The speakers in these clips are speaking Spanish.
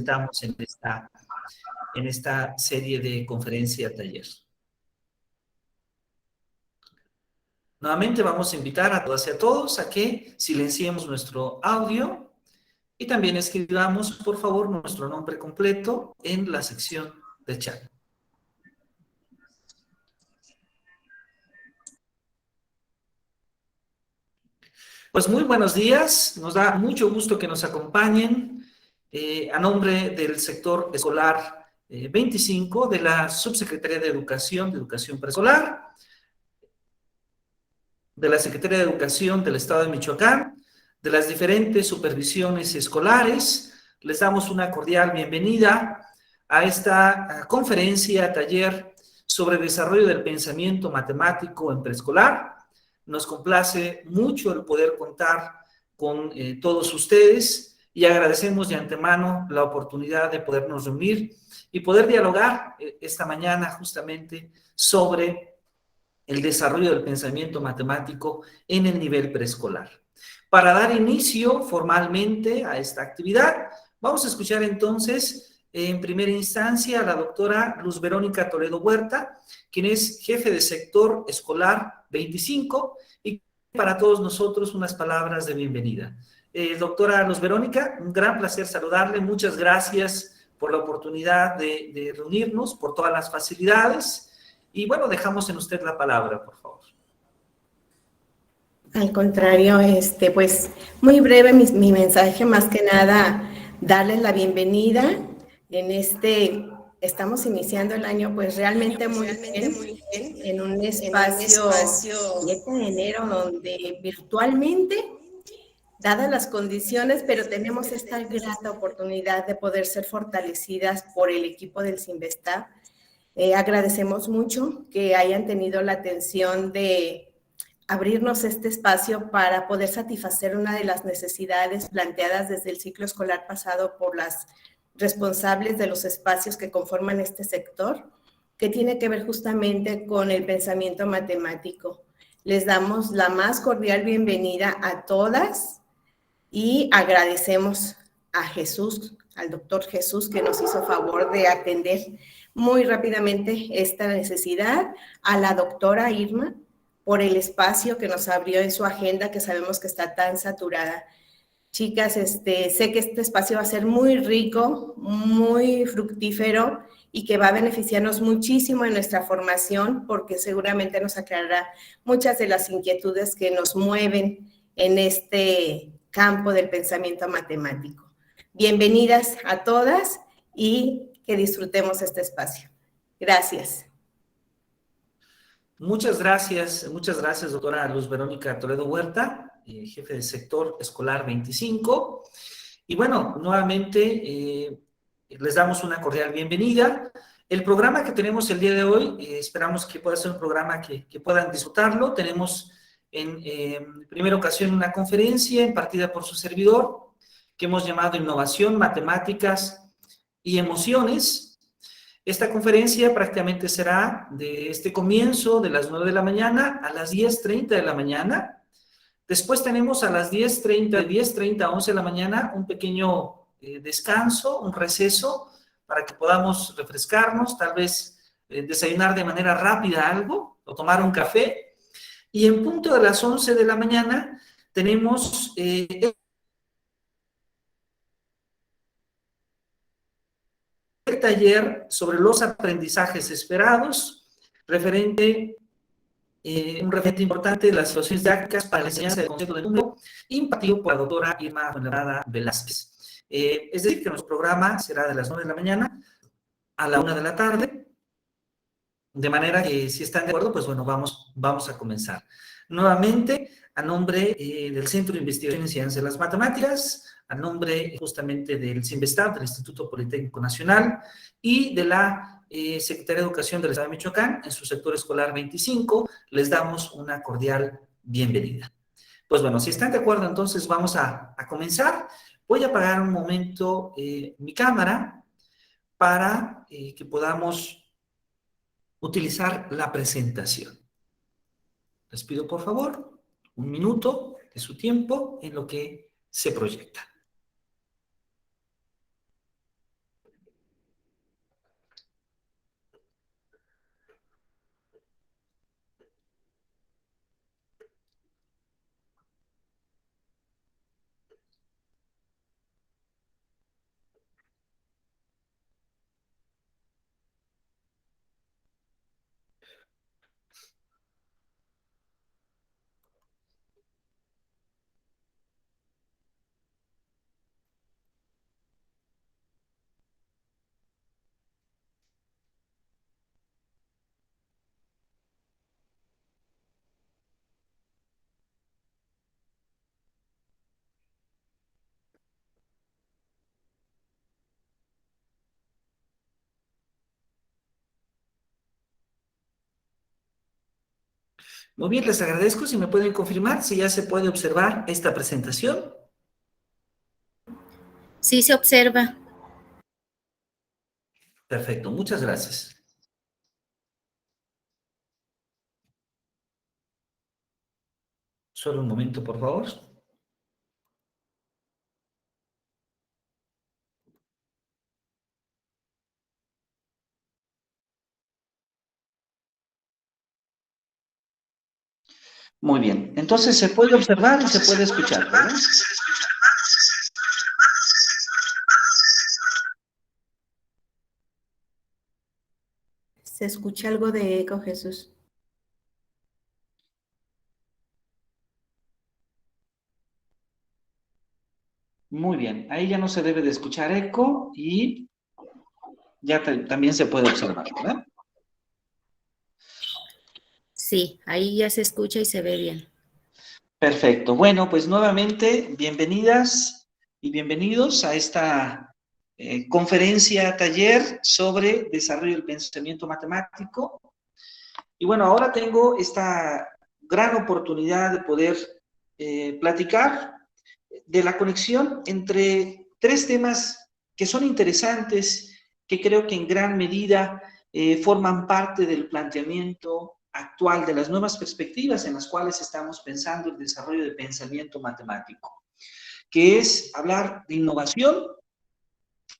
presentamos en esta serie de conferencia-taller. Nuevamente vamos a invitar a todas y a todos a que silenciemos nuestro audio y también escribamos, por favor, nuestro nombre completo en la sección de chat. Pues muy buenos días, nos da mucho gusto que nos acompañen a nombre del sector escolar 25 de la Subsecretaría de Educación Preescolar, de la Secretaría de Educación del Estado de Michoacán, de las diferentes supervisiones escolares. Les damos una cordial bienvenida a esta conferencia, taller sobre desarrollo del pensamiento matemático en preescolar. Nos complace mucho el poder contar con todos ustedes y agradecemos de antemano la oportunidad de podernos reunir y poder dialogar esta mañana justamente sobre el desarrollo del pensamiento matemático en el nivel preescolar. Para dar inicio formalmente a esta actividad, vamos a escuchar entonces en primera instancia a la doctora Luz Verónica Toledo Huerta, quien es jefe de sector escolar 25, y para todos nosotros unas palabras de bienvenida. Doctora Luz Verónica, un gran placer saludarle, muchas gracias por la oportunidad de reunirnos, por todas las facilidades, y bueno, dejamos en usted la palabra, por favor. Al contrario, pues muy breve mi mensaje, más que nada darles la bienvenida estamos iniciando el año pues realmente muy bien, en un espacio 7 de enero donde virtualmente, dadas las condiciones, pero tenemos esta grata oportunidad de poder ser fortalecidas por el equipo del Cinvestav. Agradecemos mucho que hayan tenido la atención de abrirnos este espacio para poder satisfacer una de las necesidades planteadas desde el ciclo escolar pasado por las responsables de los espacios que conforman este sector, que tiene que ver justamente con el pensamiento matemático. Les damos la más cordial bienvenida a todas y agradecemos a Jesús, al doctor Jesús, que nos hizo favor de atender muy rápidamente esta necesidad, a la doctora Irma, por el espacio que nos abrió en su agenda, que sabemos que está tan saturada. Chicas, sé que este espacio va a ser muy rico, muy fructífero y que va a beneficiarnos muchísimo en nuestra formación, porque seguramente nos aclarará muchas de las inquietudes que nos mueven en este campo del pensamiento matemático. Bienvenidas a todas y que disfrutemos este espacio. Gracias. Muchas gracias, doctora Luz Verónica Toledo Huerta, jefe del sector escolar 25. Y bueno, nuevamente les damos una cordial bienvenida. El programa que tenemos el día de hoy, esperamos que pueda ser un programa que puedan disfrutarlo. Tenemos en primera ocasión una conferencia impartida por su servidor, que hemos llamado Innovación, Matemáticas y Emociones. Esta conferencia prácticamente será de este comienzo de las 9 de la mañana a las 10:30 de la mañana. Después tenemos a las 10:30 a 11 de la mañana un pequeño descanso, un receso, para que podamos refrescarnos, tal vez desayunar de manera rápida algo o tomar un café. Y en punto de las 11 de la mañana tenemos el taller sobre los aprendizajes esperados, referente, un referente importante de las situaciones didácticas para la enseñanza del concepto del mundo, impartido por la doctora Irma Fuenlabrada Velázquez. Es decir, que nuestro programa será de las 9 de la mañana a la 1 de la tarde, de manera que si están de acuerdo, pues bueno, vamos a comenzar. Nuevamente, a nombre del Centro de Investigación en Ciencias de las Matemáticas, a nombre justamente del Cinvestav, del Instituto Politécnico Nacional, y de la Secretaría de Educación del Estado de Michoacán, en su sector escolar 25, les damos una cordial bienvenida. Pues bueno, si están de acuerdo, entonces vamos a comenzar. Voy a apagar un momento mi cámara para que podamos utilizar la presentación. Les pido, por favor, un minuto de su tiempo en lo que se proyecta. Muy bien, les agradezco. Si me pueden confirmar si ya se puede observar esta presentación. Sí, se observa. Perfecto, muchas gracias. Solo un momento, por favor. Muy bien, entonces se puede observar y se puede escuchar, ¿verdad? Se escucha algo de eco, Jesús. Muy bien, ahí ya no se debe de escuchar eco y ya también se puede observar, ¿verdad? Sí, ahí ya se escucha y se ve bien. Perfecto. Bueno, pues nuevamente, bienvenidas y bienvenidos a esta conferencia, taller sobre desarrollo del pensamiento matemático. Y bueno, ahora tengo esta gran oportunidad de poder platicar de la conexión entre tres temas que son interesantes, que creo que en gran medida forman parte del planteamiento actual de las nuevas perspectivas en las cuales estamos pensando el desarrollo de pensamiento matemático, que es hablar de innovación,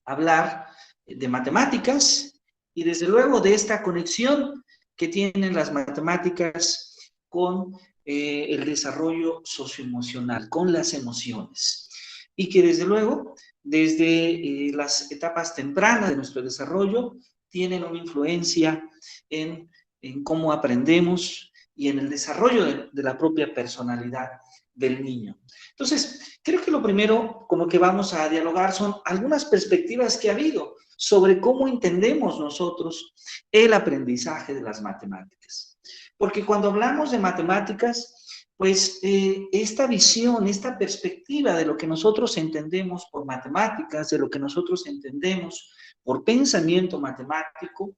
hablar de matemáticas y desde luego de esta conexión que tienen las matemáticas con el desarrollo socioemocional, con las emociones. Y que desde luego, desde las etapas tempranas de nuestro desarrollo, tienen una influencia en cómo aprendemos y en el desarrollo de la propia personalidad del niño. Entonces, creo que lo primero con lo que vamos a dialogar son algunas perspectivas que ha habido sobre cómo entendemos nosotros el aprendizaje de las matemáticas. Porque cuando hablamos de matemáticas, pues esta visión, esta perspectiva de lo que nosotros entendemos por matemáticas, de lo que nosotros entendemos por pensamiento matemático,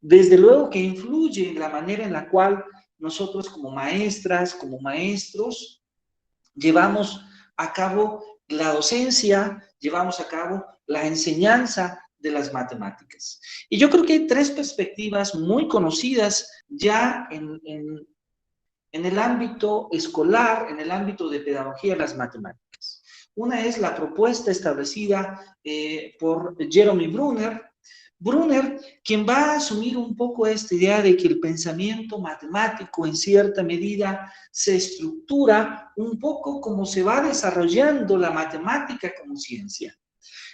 desde luego que influye en la manera en la cual nosotros como maestras, como maestros, llevamos a cabo la docencia, llevamos a cabo la enseñanza de las matemáticas. Y yo creo que hay tres perspectivas muy conocidas ya en el ámbito escolar, en el ámbito de pedagogía de las matemáticas. Una es la propuesta establecida por Jeremy Brunner. Brunner, quien va a asumir un poco esta idea de que el pensamiento matemático en cierta medida se estructura un poco como se va desarrollando la matemática como ciencia.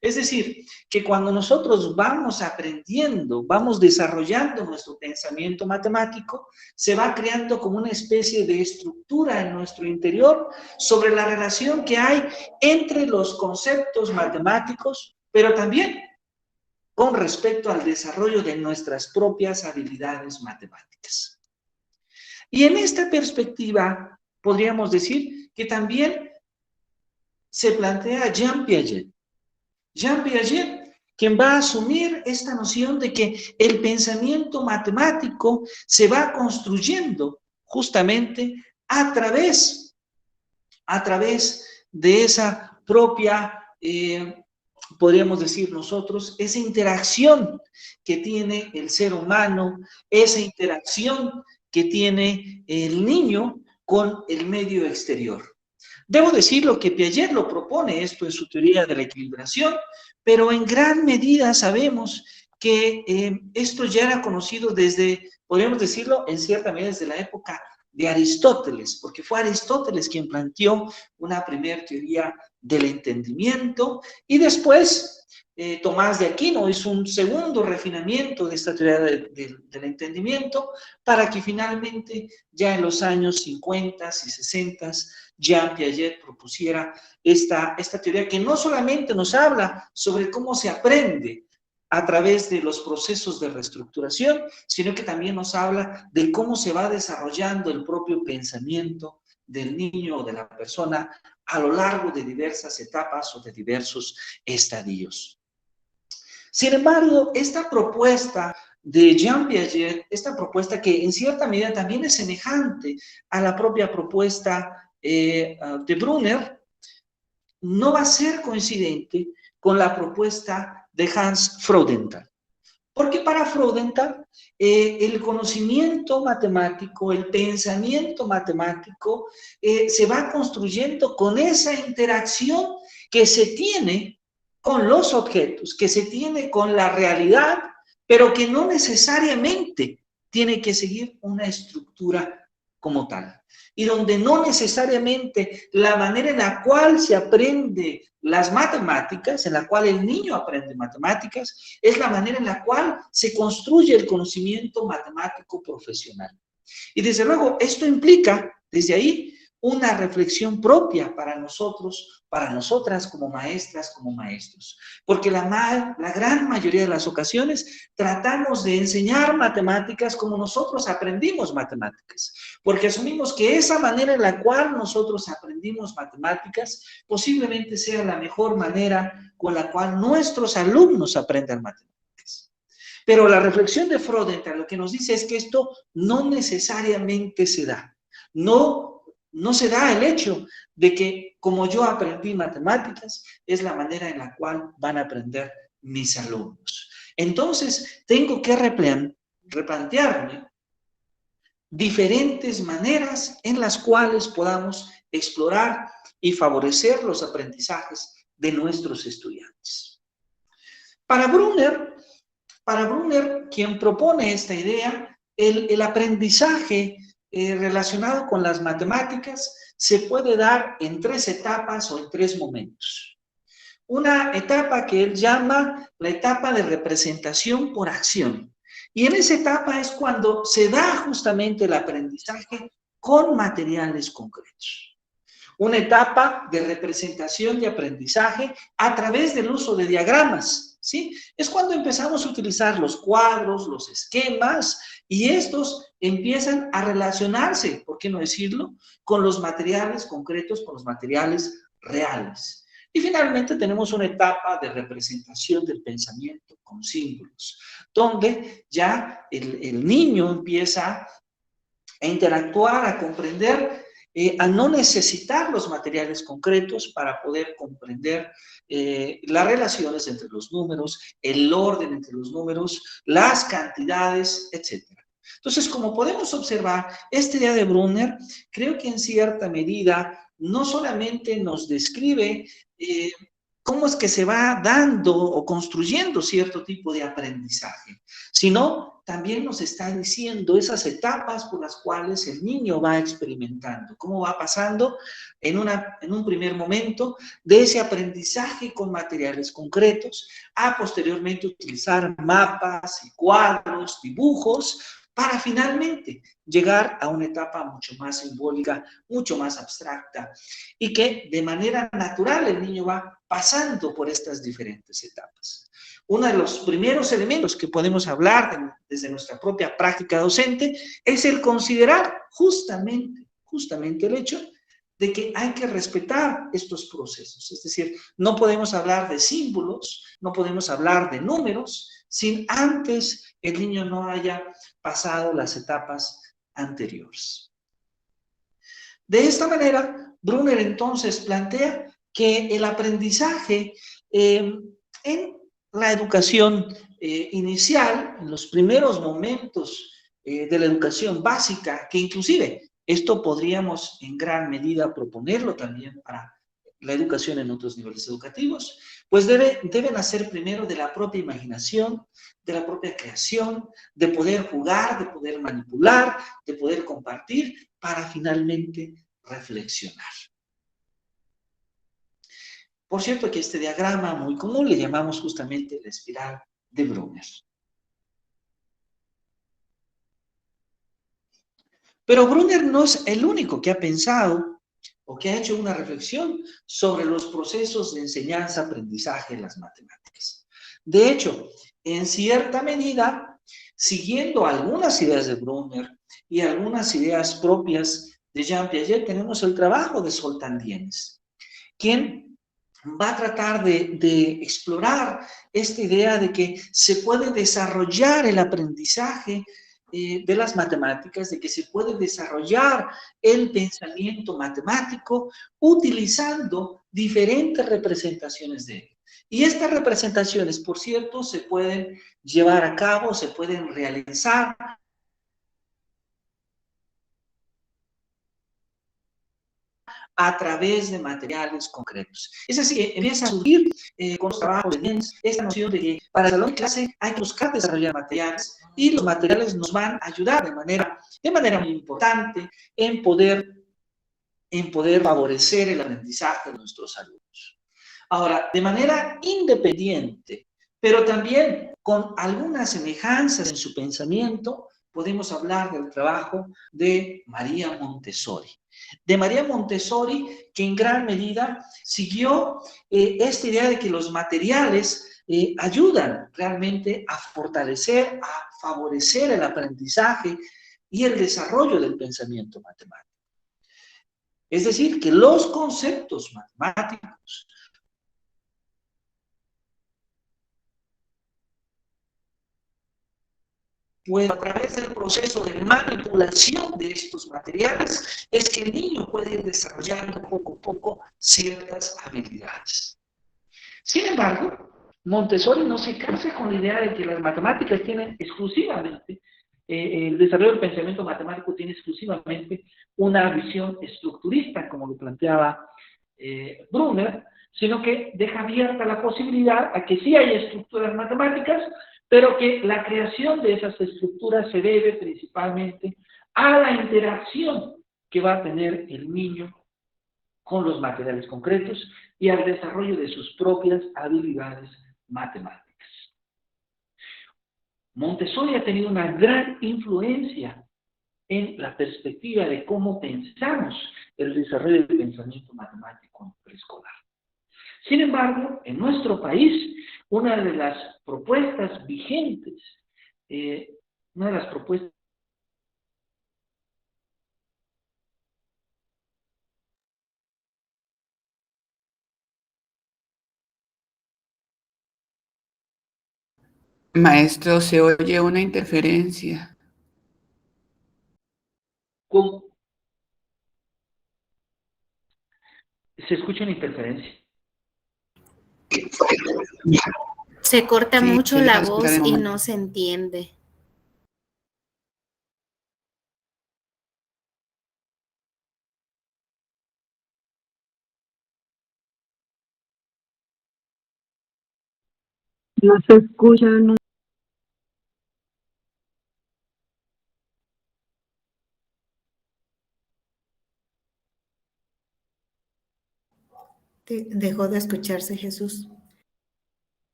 Es decir, que cuando nosotros vamos aprendiendo, vamos desarrollando nuestro pensamiento matemático, se va creando como una especie de estructura en nuestro interior sobre la relación que hay entre los conceptos matemáticos, pero también con respecto al desarrollo de nuestras propias habilidades matemáticas. Y en esta perspectiva, podríamos decir que también se plantea Jean Piaget. Jean Piaget, quien va a asumir esta noción de que el pensamiento matemático se va construyendo justamente a través de esa propia, podríamos decir nosotros, esa interacción que tiene el ser humano, esa interacción que tiene el niño con el medio exterior. Debo decirlo que Piaget lo propone esto en su teoría de la equilibración, pero en gran medida sabemos que esto ya era conocido desde, podríamos decirlo, en cierta medida desde la época de Aristóteles, porque fue Aristóteles quien planteó una primera teoría del entendimiento y después Tomás de Aquino hizo un segundo refinamiento de esta teoría del entendimiento para que finalmente ya en los años 50 y 60 Jean Piaget propusiera esta teoría que no solamente nos habla sobre cómo se aprende a través de los procesos de reestructuración, sino que también nos habla de cómo se va desarrollando el propio pensamiento del niño o de la persona a lo largo de diversas etapas o de diversos estadios. Sin embargo, esta propuesta de Jean Piaget, esta propuesta que en cierta medida también es semejante a la propia propuesta de Brunner, no va a ser coincidente con la propuesta de Hans Freudenthal. Porque para Freudenthal, el conocimiento matemático, el pensamiento matemático, se va construyendo con esa interacción que se tiene con los objetos, que se tiene con la realidad, pero que no necesariamente tiene que seguir una estructura como tal. Y donde no necesariamente la manera en la cual se aprende las matemáticas, en la cual el niño aprende matemáticas, es la manera en la cual se construye el conocimiento matemático profesional. Y desde luego, esto implica, desde ahí, una reflexión propia para nosotros, para nosotras como maestras, como maestros. Porque la gran mayoría de las ocasiones tratamos de enseñar matemáticas como nosotros aprendimos matemáticas. Porque asumimos que esa manera en la cual nosotros aprendimos matemáticas posiblemente sea la mejor manera con la cual nuestros alumnos aprendan matemáticas. Pero la reflexión de Freudenthal lo que nos dice es que esto no necesariamente se da. No se da el hecho de que como yo aprendí matemáticas, es la manera en la cual van a aprender mis alumnos. Entonces, tengo que replantearme diferentes maneras en las cuales podamos explorar y favorecer los aprendizajes de nuestros estudiantes. Para Brunner, quien propone esta idea, el aprendizaje relacionado con las matemáticas se puede dar en 3 etapas o en 3 momentos. Una etapa que él llama la etapa de representación por acción. Y en esa etapa es cuando se da justamente el aprendizaje con materiales concretos. Una etapa de representación de aprendizaje a través del uso de diagramas, ¿sí? Es cuando empezamos a utilizar los cuadros, los esquemas, y estos empiezan a relacionarse, ¿por qué no decirlo?, con los materiales concretos, con los materiales reales. Y finalmente tenemos una etapa de representación del pensamiento con símbolos, donde ya el niño empieza a interactuar, a comprender, a no necesitar los materiales concretos para poder comprender las relaciones entre los números, el orden entre los números, las cantidades, etc. Entonces, como podemos observar, esta idea de Brunner, creo que en cierta medida no solamente nos describe cómo es que se va dando o construyendo cierto tipo de aprendizaje, sino también nos está diciendo esas etapas por las cuales el niño va experimentando, cómo va pasando en un primer momento de ese aprendizaje con materiales concretos a posteriormente utilizar mapas, cuadros, dibujos, para finalmente llegar a una etapa mucho más simbólica, mucho más abstracta, y que de manera natural el niño va pasando por estas diferentes etapas. Uno de los primeros elementos que podemos hablar desde nuestra propia práctica docente es el considerar justamente el hecho de que hay que respetar estos procesos. Es decir, no podemos hablar de símbolos, no podemos hablar de números, sin antes el niño no haya pasado las etapas anteriores. De esta manera, Brunner entonces plantea que el aprendizaje en la educación inicial, en los primeros momentos de la educación básica, que inclusive esto podríamos en gran medida proponerlo también para la educación en otros niveles educativos, pues debe nacer primero de la propia imaginación, de la propia creación, de poder jugar, de poder manipular, de poder compartir, para finalmente reflexionar. Por cierto que este diagrama muy común le llamamos justamente la espiral de Brunner. Pero Brunner no es el único que ha pensado o que ha hecho una reflexión sobre los procesos de enseñanza-aprendizaje en las matemáticas. De hecho, en cierta medida, siguiendo algunas ideas de Brunner y algunas ideas propias de Jean Piaget, tenemos el trabajo de Zoltán Dienes, quien va a tratar de explorar esta idea de que se puede desarrollar el aprendizaje de las matemáticas, de que se puede desarrollar el pensamiento matemático utilizando diferentes representaciones de él. Y estas representaciones, por cierto, se pueden llevar a cabo, se pueden realizar a través de materiales concretos. Es decir, empieza a surgir con los trabajos de Jens esta noción de que para el salón de clase hay que buscar desarrollar materiales y los materiales nos van a ayudar de manera muy importante en poder favorecer el aprendizaje de nuestros alumnos. Ahora, de manera independiente, pero también con algunas semejanzas en su pensamiento, podemos hablar del trabajo de María Montessori. De María Montessori, que en gran medida siguió esta idea de que los materiales ayudan realmente a fortalecer, a favorecer el aprendizaje y el desarrollo del pensamiento matemático. Es decir, que los conceptos matemáticos pues a través del proceso de manipulación de estos materiales es que el niño puede ir desarrollando poco a poco ciertas habilidades. Sin embargo, Montessori no se casa con la idea de que las matemáticas tienen exclusivamente, el desarrollo del pensamiento matemático tiene exclusivamente una visión estructurista, como lo planteaba Brunner, sino que deja abierta la posibilidad a que sí hay estructuras matemáticas, pero que la creación de esas estructuras se debe principalmente a la interacción que va a tener el niño con los materiales concretos y al desarrollo de sus propias habilidades matemáticas. Montessori ha tenido una gran influencia en la perspectiva de cómo pensamos el desarrollo del pensamiento matemático preescolar. Sin embargo, en nuestro país, una de las propuestas vigentes, una de las propuestas Maestro, se oye una interferencia. ¿Se escucha una interferencia? Se corta Sí, mucho se deja la de escuchar voz en y un no se entiende. No se escucha, no. Dejó de escucharse, Jesús.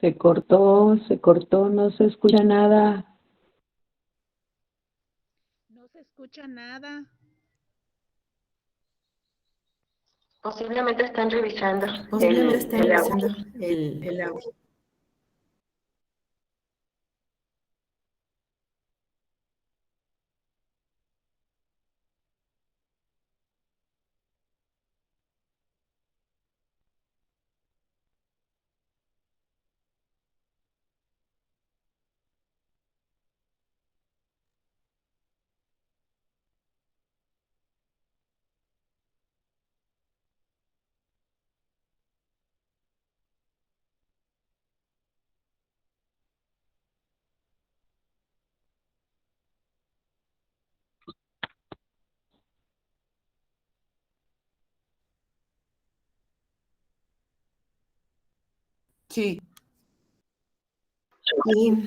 Se cortó, no se escucha nada. No se escucha nada. Posiblemente están revisando Posiblemente están el audio. revisando el audio. Sí. Sí.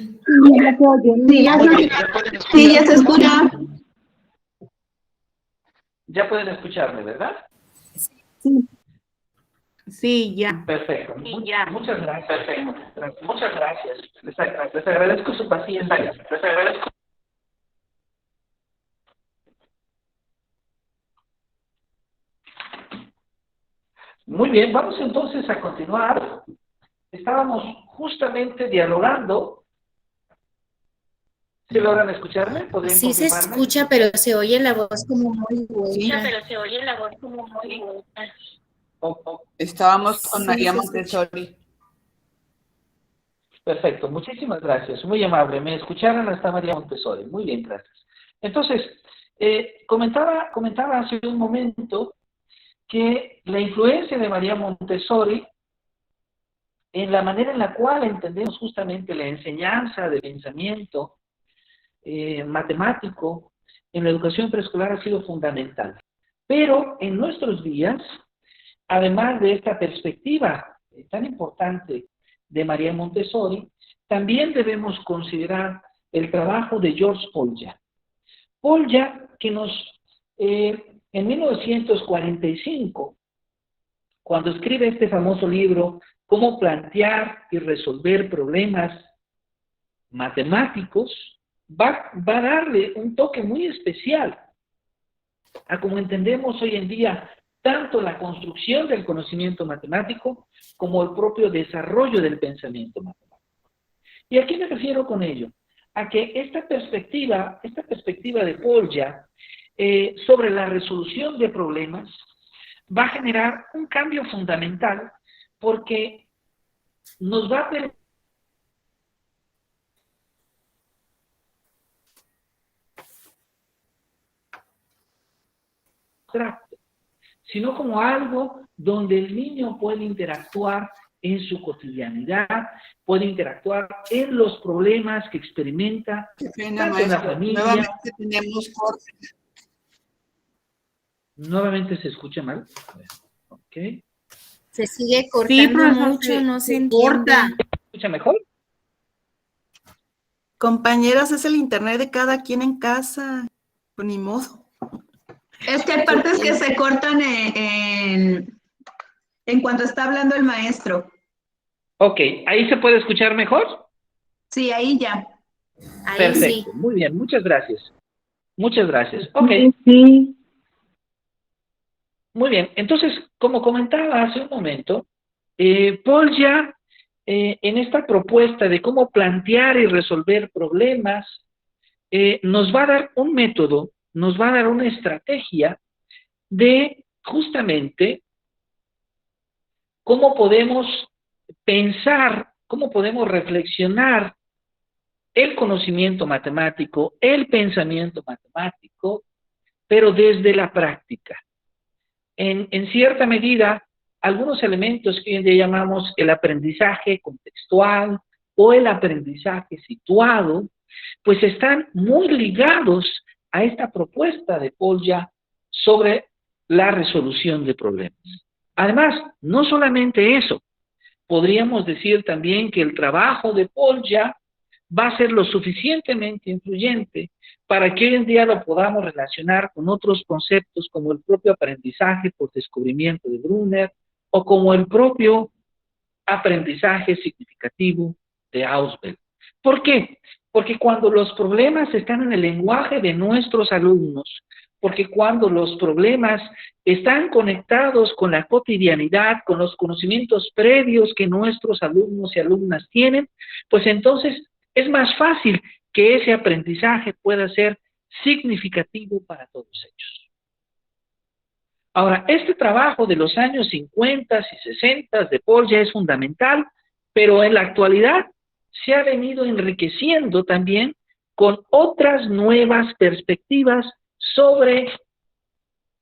Sí, ya se escucha. Ya pueden escucharme, ¿verdad? Sí, ya. Perfecto. Muchas gracias. Perfecto. Muchas gracias. Les agradezco su paciencia. Les agradezco. Muy bien, vamos entonces a continuar. Estábamos justamente dialogando. ¿Sí logran escucharme? ¿Podrían Sí se confirmarme? escucha, pero se oye la voz como muy Sí, buena. pero se oye la voz como muy buena. Estábamos con Sí, María se escucha. Montessori. Perfecto, muchísimas gracias, muy amable. Me escucharon hasta María Montessori. Muy bien, gracias. Entonces, comentaba hace un momento que la influencia de María Montessori en la manera en la cual entendemos justamente la enseñanza del pensamiento matemático en la educación preescolar ha sido fundamental. Pero en nuestros días, además de esta perspectiva tan importante de María Montessori, también debemos considerar el trabajo de George Polya. Polya, que en 1945, cuando escribe este famoso libro, Cómo plantear y resolver problemas matemáticos, va a darle un toque muy especial a como entendemos hoy en día tanto la construcción del conocimiento matemático como el propio desarrollo del pensamiento matemático. ¿Y a qué me refiero con ello? A que esta perspectiva de Polya sobre la resolución de problemas va a generar un cambio fundamental porque nos va a permitir sino como algo donde el niño puede interactuar en su cotidianidad, puede interactuar en los problemas que experimenta, Qué pena, tanto en la maestro. familia. Nuevamente tenemos corte. Nuevamente se escucha mal. Ok. Se sigue Sí, cortando profesor, mucho, no se entiende. corta. ¿Se escucha mejor? Compañeros, es el internet de cada quien en casa. Pues ni modo. Es que hay partes que se cortan en cuanto está hablando el maestro. Ok, ¿ahí se puede escuchar mejor? Sí, ahí ya. Ahí Perfecto, sí. muy bien, muchas gracias. Muchas gracias. Ok, Sí. muy bien. Entonces, como comentaba hace un momento, Polya, en esta propuesta de cómo plantear y resolver problemas, nos va a dar un método, nos va a dar una estrategia de justamente cómo podemos pensar, cómo podemos reflexionar el conocimiento matemático, el pensamiento matemático, pero desde la práctica. En cierta medida, algunos elementos que hoy en día llamamos el aprendizaje contextual o el aprendizaje situado, pues están muy ligados a esta propuesta de Polya sobre la resolución de problemas. Además, no solamente eso, podríamos decir también que el trabajo de Polya va a ser lo suficientemente influyente para que hoy en día lo podamos relacionar con otros conceptos como el propio aprendizaje por descubrimiento de Brunner o como el propio aprendizaje significativo de Ausubel. ¿Por qué? Porque cuando los problemas están en el lenguaje de nuestros alumnos, porque cuando los problemas están conectados con la cotidianidad, con los conocimientos previos que nuestros alumnos y alumnas tienen, pues entonces es más fácil que ese aprendizaje pueda ser significativo para todos ellos. Ahora, este trabajo de los años 50 y 60 de Polya es fundamental, pero en la actualidad se ha venido enriqueciendo también con otras nuevas perspectivas sobre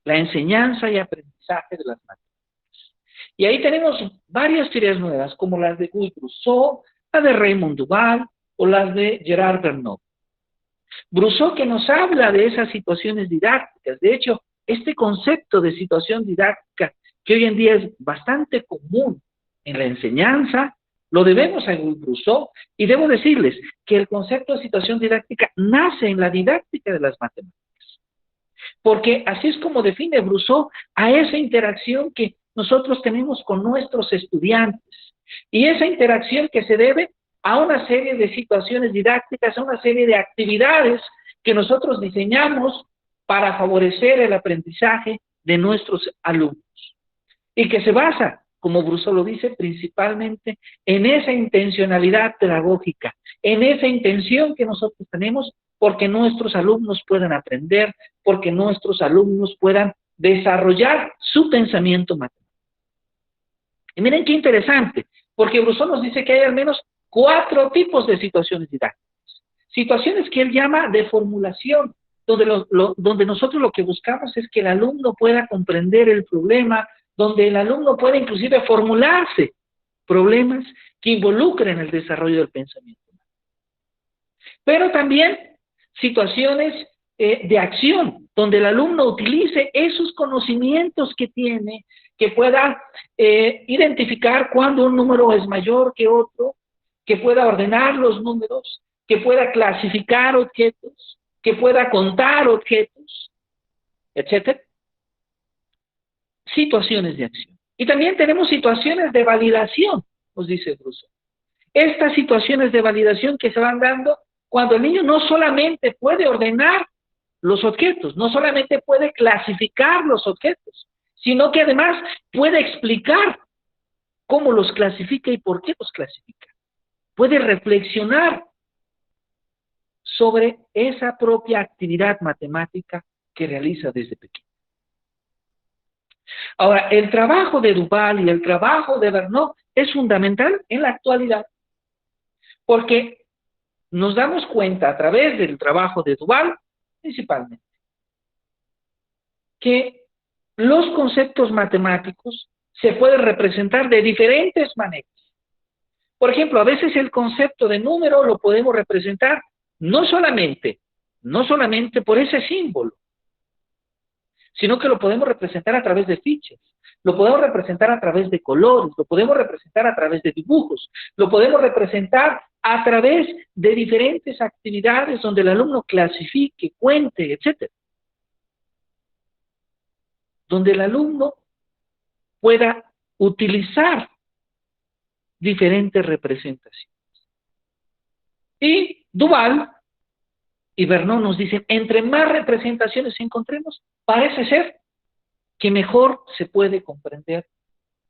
la enseñanza y aprendizaje de las matemáticas. Y ahí tenemos varias teorías nuevas, como las de Guy Brousseau, la de Raymond Duval o las de Gerard Bernot. Brousseau, que nos habla de esas situaciones didácticas. De hecho, este concepto de situación didáctica, que hoy en día es bastante común en la enseñanza, lo debemos a Guy Brousseau, y debo decirles que el concepto de situación didáctica nace en la didáctica de las matemáticas. Porque así es como define Brousseau a esa interacción que nosotros tenemos con nuestros estudiantes, y esa interacción que se debe a una serie de situaciones didácticas, a una serie de actividades que nosotros diseñamos para favorecer el aprendizaje de nuestros alumnos. Y que se basa, como Brousseau lo dice, principalmente en esa intencionalidad pedagógica, en esa intención que nosotros tenemos porque nuestros alumnos puedan aprender, porque nuestros alumnos puedan desarrollar su pensamiento matemático. Y miren qué interesante, porque Brousseau nos dice que hay al menos 4 tipos de situaciones didácticas. Situaciones que él llama de formulación, donde nosotros lo que buscamos es que el alumno pueda comprender el problema, donde el alumno pueda inclusive formularse problemas que involucren el desarrollo del pensamiento. Pero también situaciones de acción, donde el alumno utilice esos conocimientos que tiene, que pueda identificar cuando un número es mayor que otro, que pueda ordenar los números, que pueda clasificar objetos, que pueda contar objetos, etc. Situaciones de acción. Y también tenemos situaciones de validación, nos dice Brousseau. Estas situaciones de validación que se van dando cuando el niño no solamente puede ordenar los objetos, no solamente puede clasificar los objetos, sino que además puede explicar cómo los clasifica y por qué los clasifica. Puede reflexionar sobre esa propia actividad matemática que realiza desde pequeño. Ahora, el trabajo de Duval y el trabajo de Verneau es fundamental en la actualidad, porque nos damos cuenta a través del trabajo de Duval, principalmente, que los conceptos matemáticos se pueden representar de diferentes maneras. Por ejemplo, a veces el concepto de número lo podemos representar no solamente por ese símbolo, sino que lo podemos representar a través de fichas, lo podemos representar a través de colores, lo podemos representar a través de dibujos, lo podemos representar a través de diferentes actividades donde el alumno clasifique, cuente, etc. Donde el alumno pueda utilizar diferentes representaciones. Y Duval y Verneau nos dicen, entre más representaciones encontremos, parece ser que mejor se puede comprender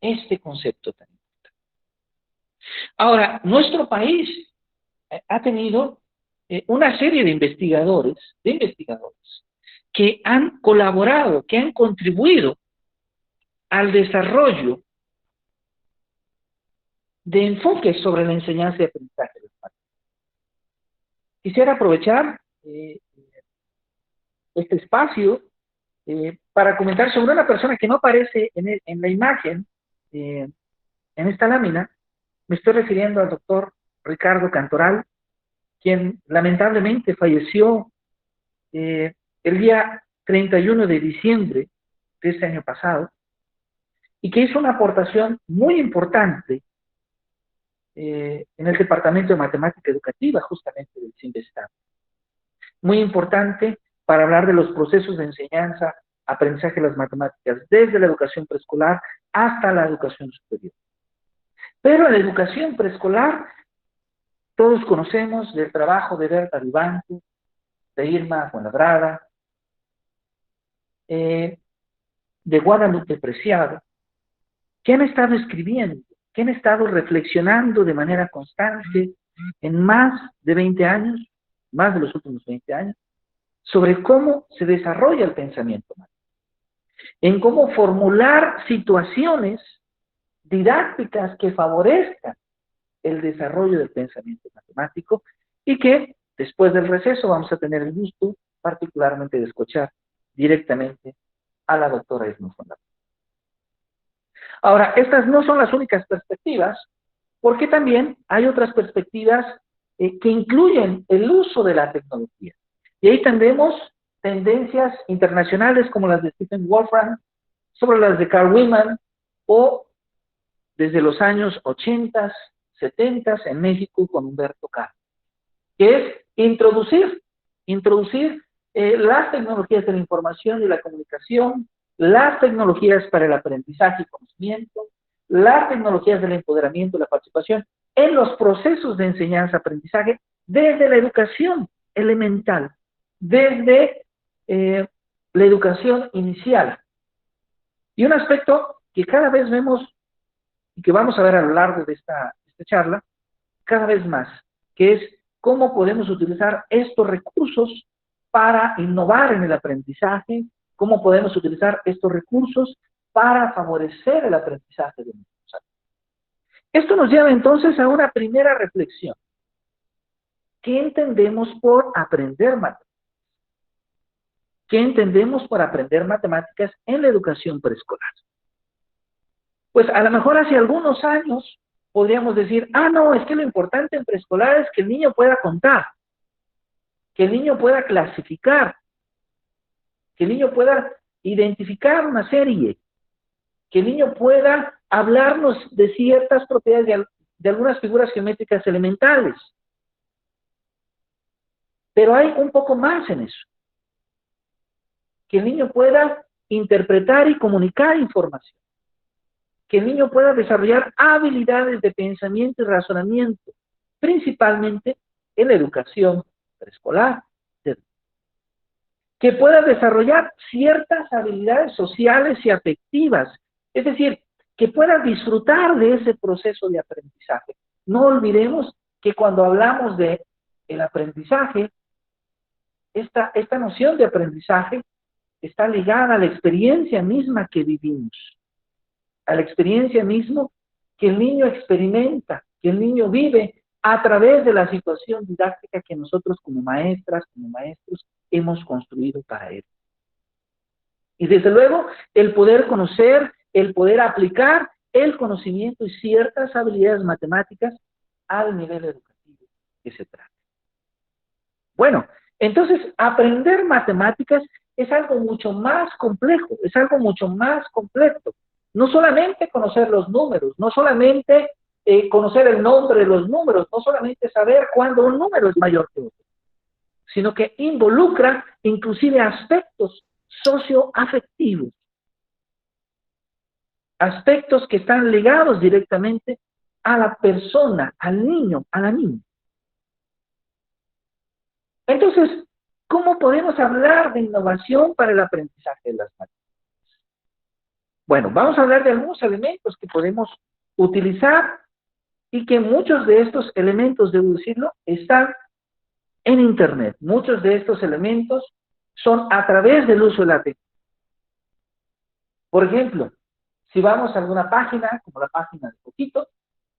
este concepto tan importante. Ahora, nuestro país ha tenido una serie de investigadores que han colaborado, que han contribuido al desarrollo de enfoques sobre la enseñanza y aprendizaje de los matemáticas. Quisiera aprovechar este espacio para comentar sobre una persona que no aparece en la imagen, en esta lámina. Me estoy refiriendo al doctor Ricardo Cantoral, quien lamentablemente falleció el día 31 de diciembre de este año pasado, y que hizo una aportación muy importante en el Departamento de Matemática Educativa, justamente del CIMBESTAB. Muy importante para hablar de los procesos de enseñanza, aprendizaje de las matemáticas, desde la educación preescolar hasta la educación superior. Pero en la educación preescolar, todos conocemos del trabajo de Berta Vivanco, de Irma Fuenlabrada, de Guadalupe Preciado, que han estado escribiendo, que han estado reflexionando de manera constante en más de 20 años, más de los últimos 20 años, sobre cómo se desarrolla el pensamiento matemático, en cómo formular situaciones didácticas que favorezcan el desarrollo del pensamiento matemático, y que después del receso vamos a tener el gusto particularmente de escuchar directamente a la doctora Irma Fuenlabrada. Ahora, estas no son las únicas perspectivas, porque también hay otras perspectivas que incluyen el uso de la tecnología. Y ahí tendremos tendencias internacionales como las de Stephen Wolfram, sobre las de Carl Wieman, o desde los años 80, 70 en México con Humberto Cano, que es introducir las tecnologías de la información y la comunicación, las tecnologías para el aprendizaje y conocimiento, las tecnologías del empoderamiento y la participación en los procesos de enseñanza-aprendizaje desde la educación elemental, desde la educación inicial. Y un aspecto que cada vez vemos y que vamos a ver a lo largo de esta charla, cada vez más, que es cómo podemos utilizar estos recursos para innovar en el aprendizaje, cómo podemos utilizar estos recursos para favorecer el aprendizaje de nuestros alumnos. Esto nos lleva entonces a una primera reflexión. ¿Qué entendemos por aprender matemáticas? ¿Qué entendemos por aprender matemáticas en la educación preescolar? Pues a lo mejor hace algunos años podríamos decir, no, es que lo importante en preescolar es que el niño pueda contar, que el niño pueda clasificar, que el niño pueda identificar una serie, que el niño pueda hablarnos de ciertas propiedades de algunas figuras geométricas elementales. Pero hay un poco más en eso. Que el niño pueda interpretar y comunicar información. Que el niño pueda desarrollar habilidades de pensamiento y razonamiento, principalmente en la educación preescolar. Que pueda desarrollar ciertas habilidades sociales y afectivas, es decir, que pueda disfrutar de ese proceso de aprendizaje. No olvidemos que cuando hablamos de el aprendizaje, esta noción de aprendizaje está ligada a la experiencia misma que vivimos, a la experiencia misma que el niño experimenta, que el niño vive a través de la situación didáctica que nosotros como maestras, como maestros, hemos construido para él. Y desde luego, el poder conocer, el poder aplicar el conocimiento y ciertas habilidades matemáticas al nivel educativo que se trata. Bueno, entonces, aprender matemáticas es algo mucho más complejo, es algo mucho más completo. No solamente conocer los números, no solamente conocer el nombre de los números, no solamente saber cuándo un número es mayor que otro, sino que involucra inclusive aspectos socioafectivos, aspectos que están ligados directamente a la persona, al niño, a la niña. Entonces, ¿cómo podemos hablar de innovación para el aprendizaje de las matemáticas? Bueno, vamos a hablar de algunos elementos que podemos utilizar y que muchos de estos elementos, debo decirlo, están en Internet. Muchos de estos elementos son a través del uso de la tecnología. Por ejemplo, si vamos a alguna página, como la página de Poquito,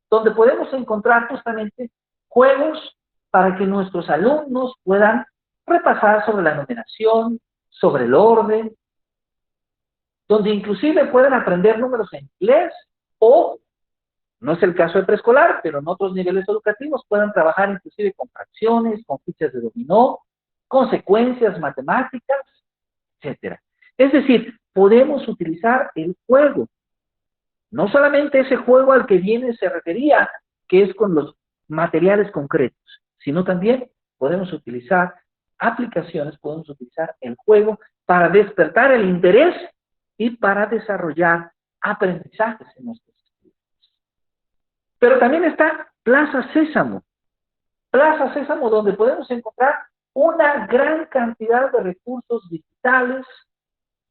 donde podemos encontrar justamente juegos para que nuestros alumnos puedan repasar sobre la numeración, sobre el orden, donde inclusive pueden aprender números en inglés o, no es el caso de preescolar, pero en otros niveles educativos puedan trabajar inclusive con fracciones, con fichas de dominó, consecuencias matemáticas, etc. Es decir, podemos utilizar el juego, no solamente ese juego al que Viene se refería, que es con los materiales concretos, sino también podemos utilizar aplicaciones, podemos utilizar el juego para despertar el interés y para desarrollar aprendizajes en nuestros estudiantes. Pero también está Plaza Sésamo, donde podemos encontrar una gran cantidad de recursos digitales,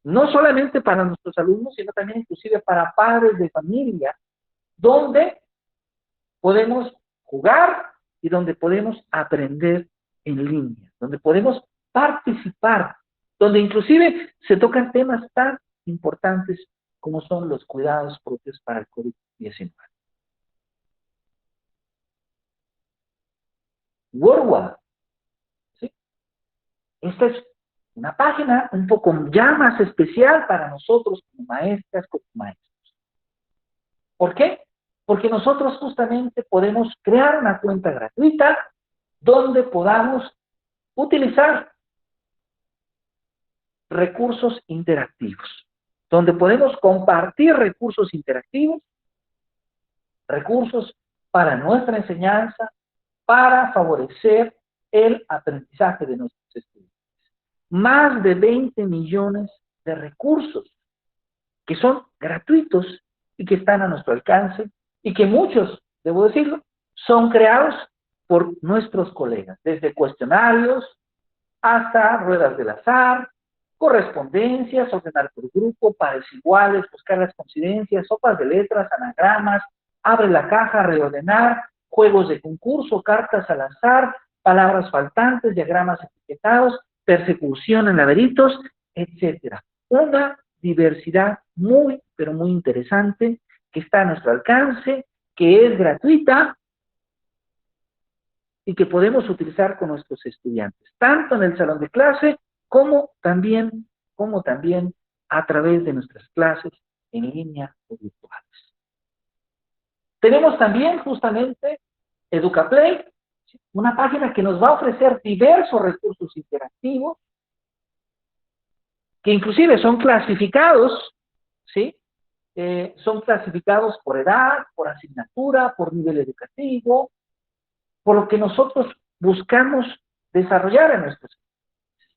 no solamente para nuestros alumnos, sino también inclusive para padres de familia, donde podemos jugar y donde podemos aprender en línea, donde podemos participar, donde inclusive se tocan temas tan importantes como son los cuidados propios para el COVID-19. WordWall, ¿sí? Esta es una página un poco ya más especial para nosotros como maestras, como maestros. ¿Por qué? Porque nosotros justamente podemos crear una cuenta gratuita donde podamos utilizar recursos interactivos, donde podemos compartir recursos interactivos, recursos para nuestra enseñanza, para favorecer el aprendizaje de nuestros estudiantes. Más de 20 millones de recursos que son gratuitos y que están a nuestro alcance y que muchos, debo decirlo, son creados por nuestros colegas, desde cuestionarios hasta ruedas del azar, correspondencias, ordenar por grupo, pares iguales, buscar las coincidencias, sopas de letras, anagramas, abre la caja, reordenar, juegos de concurso, cartas al azar, palabras faltantes, diagramas etiquetados, persecución en laberintos, etcétera. Una diversidad muy, pero muy interesante que está a nuestro alcance, que es gratuita y que podemos utilizar con nuestros estudiantes, tanto en el salón de clase como también a través de nuestras clases en línea o virtuales. Tenemos también justamente EducaPlay, una página que nos va a ofrecer diversos recursos interactivos, que inclusive son clasificados, ¿sí? Son clasificados por edad, por asignatura, por nivel educativo, por lo que nosotros buscamos desarrollar en nuestros estudiantes.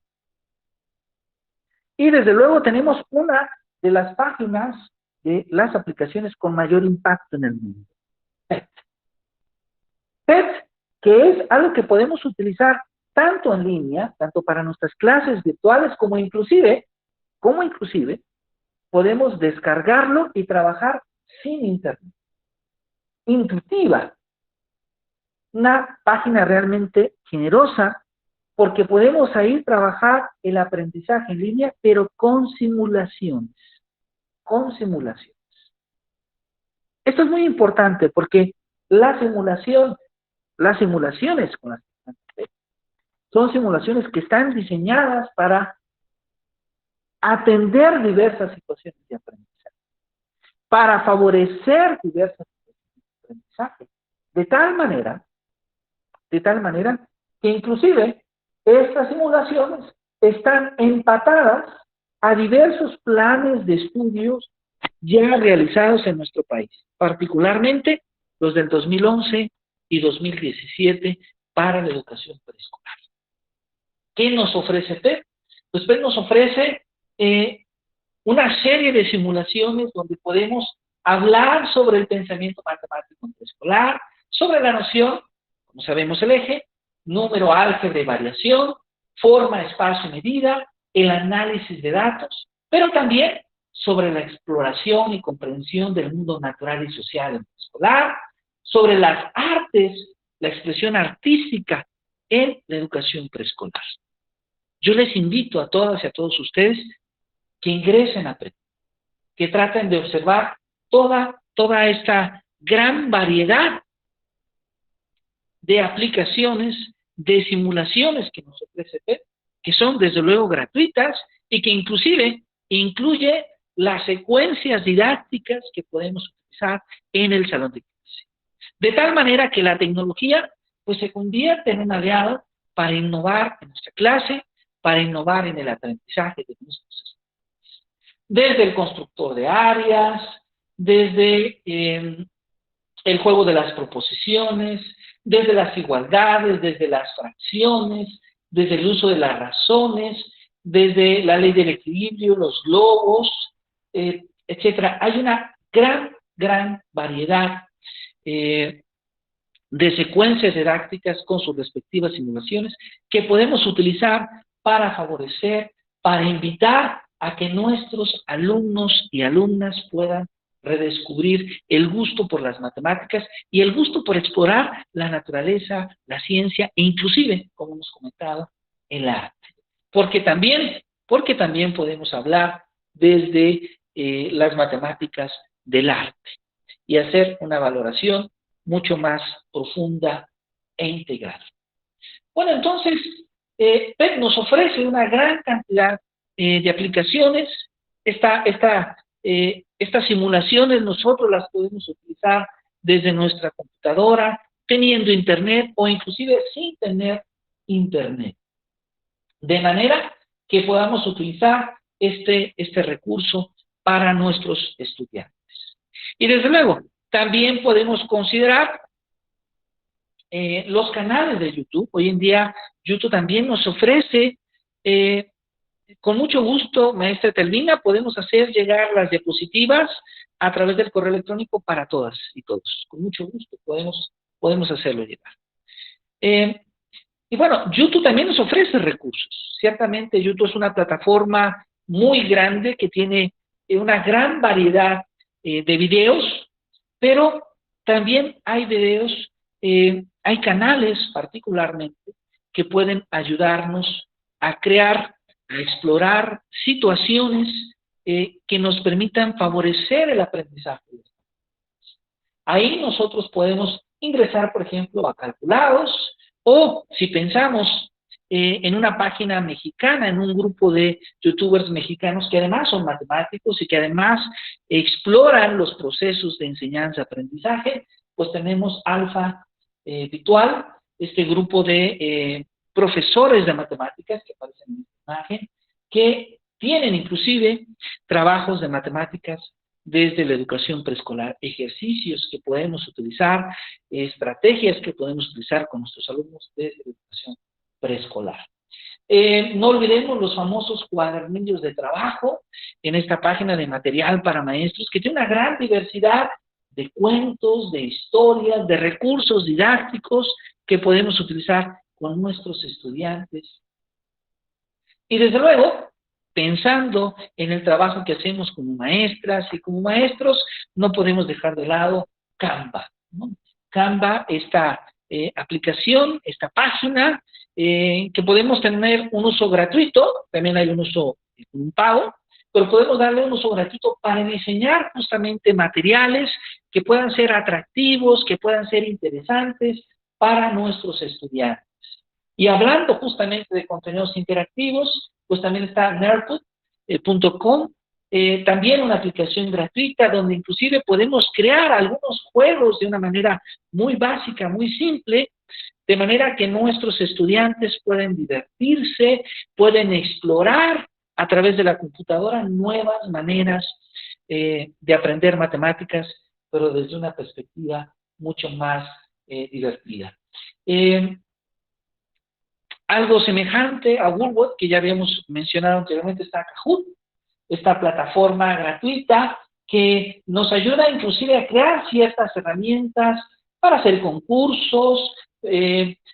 Y desde luego tenemos una de las páginas de las aplicaciones con mayor impacto en el mundo. PET. PET, que es algo que podemos utilizar tanto en línea, tanto para nuestras clases virtuales, como inclusive podemos descargarlo y trabajar sin internet. Intuitiva. Una página realmente generosa, porque podemos ahí trabajar el aprendizaje en línea, pero con simulaciones. Con simulaciones. Esto es muy importante porque las simulaciones con las son simulaciones que están diseñadas para atender diversas situaciones de aprendizaje, para favorecer diversas situaciones de aprendizaje, de tal manera que inclusive estas simulaciones están empatadas a diversos planes de estudios ya realizados en nuestro país, particularmente los del 2011 y 2017 para la educación preescolar. ¿Qué nos ofrece PET? Pues PET nos ofrece una serie de simulaciones donde podemos hablar sobre el pensamiento matemático preescolar, sobre la noción, como sabemos el eje, número, álgebra y variación, forma, espacio y medida, el análisis de datos, pero también sobre la exploración y comprensión del mundo natural y social en preescolar, sobre las artes, la expresión artística en la educación preescolar. Yo les invito a todas y a todos ustedes que ingresen a PET, que traten de observar toda esta gran variedad de aplicaciones, de simulaciones que nos ofrece PET, que son desde luego gratuitas y que inclusive incluye las secuencias didácticas que podemos utilizar en el salón de clase. De tal manera que la tecnología pues se convierte en un aliado para innovar en nuestra clase, para innovar en el aprendizaje de nuestros estudiantes. Desde el constructor de áreas, desde el juego de las proposiciones, desde las igualdades, desde las fracciones, desde el uso de las razones, desde la ley del equilibrio, los globos, etcétera. Hay una gran variedad de secuencias didácticas con sus respectivas simulaciones que podemos utilizar para favorecer, para invitar a que nuestros alumnos y alumnas puedan redescubrir el gusto por las matemáticas y el gusto por explorar la naturaleza, la ciencia e inclusive, como hemos comentado, el arte. Porque también podemos hablar desde las matemáticas del arte y hacer una valoración mucho más profunda e integral. Bueno, entonces, PET nos ofrece una gran cantidad de aplicaciones. Estas simulaciones nosotros las podemos utilizar desde nuestra computadora, teniendo internet o inclusive sin tener internet. De manera que podamos utilizar este recurso para nuestros estudiantes. Y desde luego, también podemos considerar los canales de YouTube. Hoy en día, YouTube también nos ofrece, con mucho gusto, maestra Telvina, podemos hacer llegar las diapositivas a través del correo electrónico para todas y todos. Con mucho gusto podemos hacerlo llegar. Y bueno, YouTube también nos ofrece recursos. Ciertamente YouTube es una plataforma muy grande que tiene una gran variedad de videos, pero también hay videos, hay canales particularmente que pueden ayudarnos a crear, a explorar situaciones que nos permitan favorecer el aprendizaje. Ahí nosotros podemos ingresar, por ejemplo, a calculados, o si pensamos en una página mexicana, en un grupo de youtubers mexicanos que además son matemáticos y que además exploran los procesos de enseñanza-aprendizaje, pues tenemos Alfa Virtual, este grupo de profesores de matemáticas que aparecen en esta imagen, que tienen inclusive trabajos de matemáticas desde la educación preescolar, ejercicios que podemos utilizar, estrategias que podemos utilizar con nuestros alumnos desde la educación preescolar. No olvidemos los famosos cuadernillos de trabajo en esta página de material para maestros, que tiene una gran diversidad de cuentos, de historias, de recursos didácticos que podemos utilizar con nuestros estudiantes. Y desde luego, pensando en el trabajo que hacemos como maestras y como maestros, no podemos dejar de lado Canva, ¿no? Canva, esta aplicación, esta página, que podemos tener un uso gratuito, también hay un uso con un pago, pero podemos darle un uso gratuito para diseñar justamente materiales que puedan ser atractivos, que puedan ser interesantes para nuestros estudiantes. Y hablando justamente de contenidos interactivos, pues también está nerdpod.com, también una aplicación gratuita donde inclusive podemos crear algunos juegos de una manera muy básica, muy simple, de manera que nuestros estudiantes pueden divertirse, pueden explorar a través de la computadora nuevas maneras de aprender matemáticas, pero desde una perspectiva mucho más divertida. Algo semejante a Woolworth, que ya habíamos mencionado anteriormente, está Kahoot, esta plataforma gratuita que nos ayuda inclusive a crear ciertas herramientas para hacer concursos,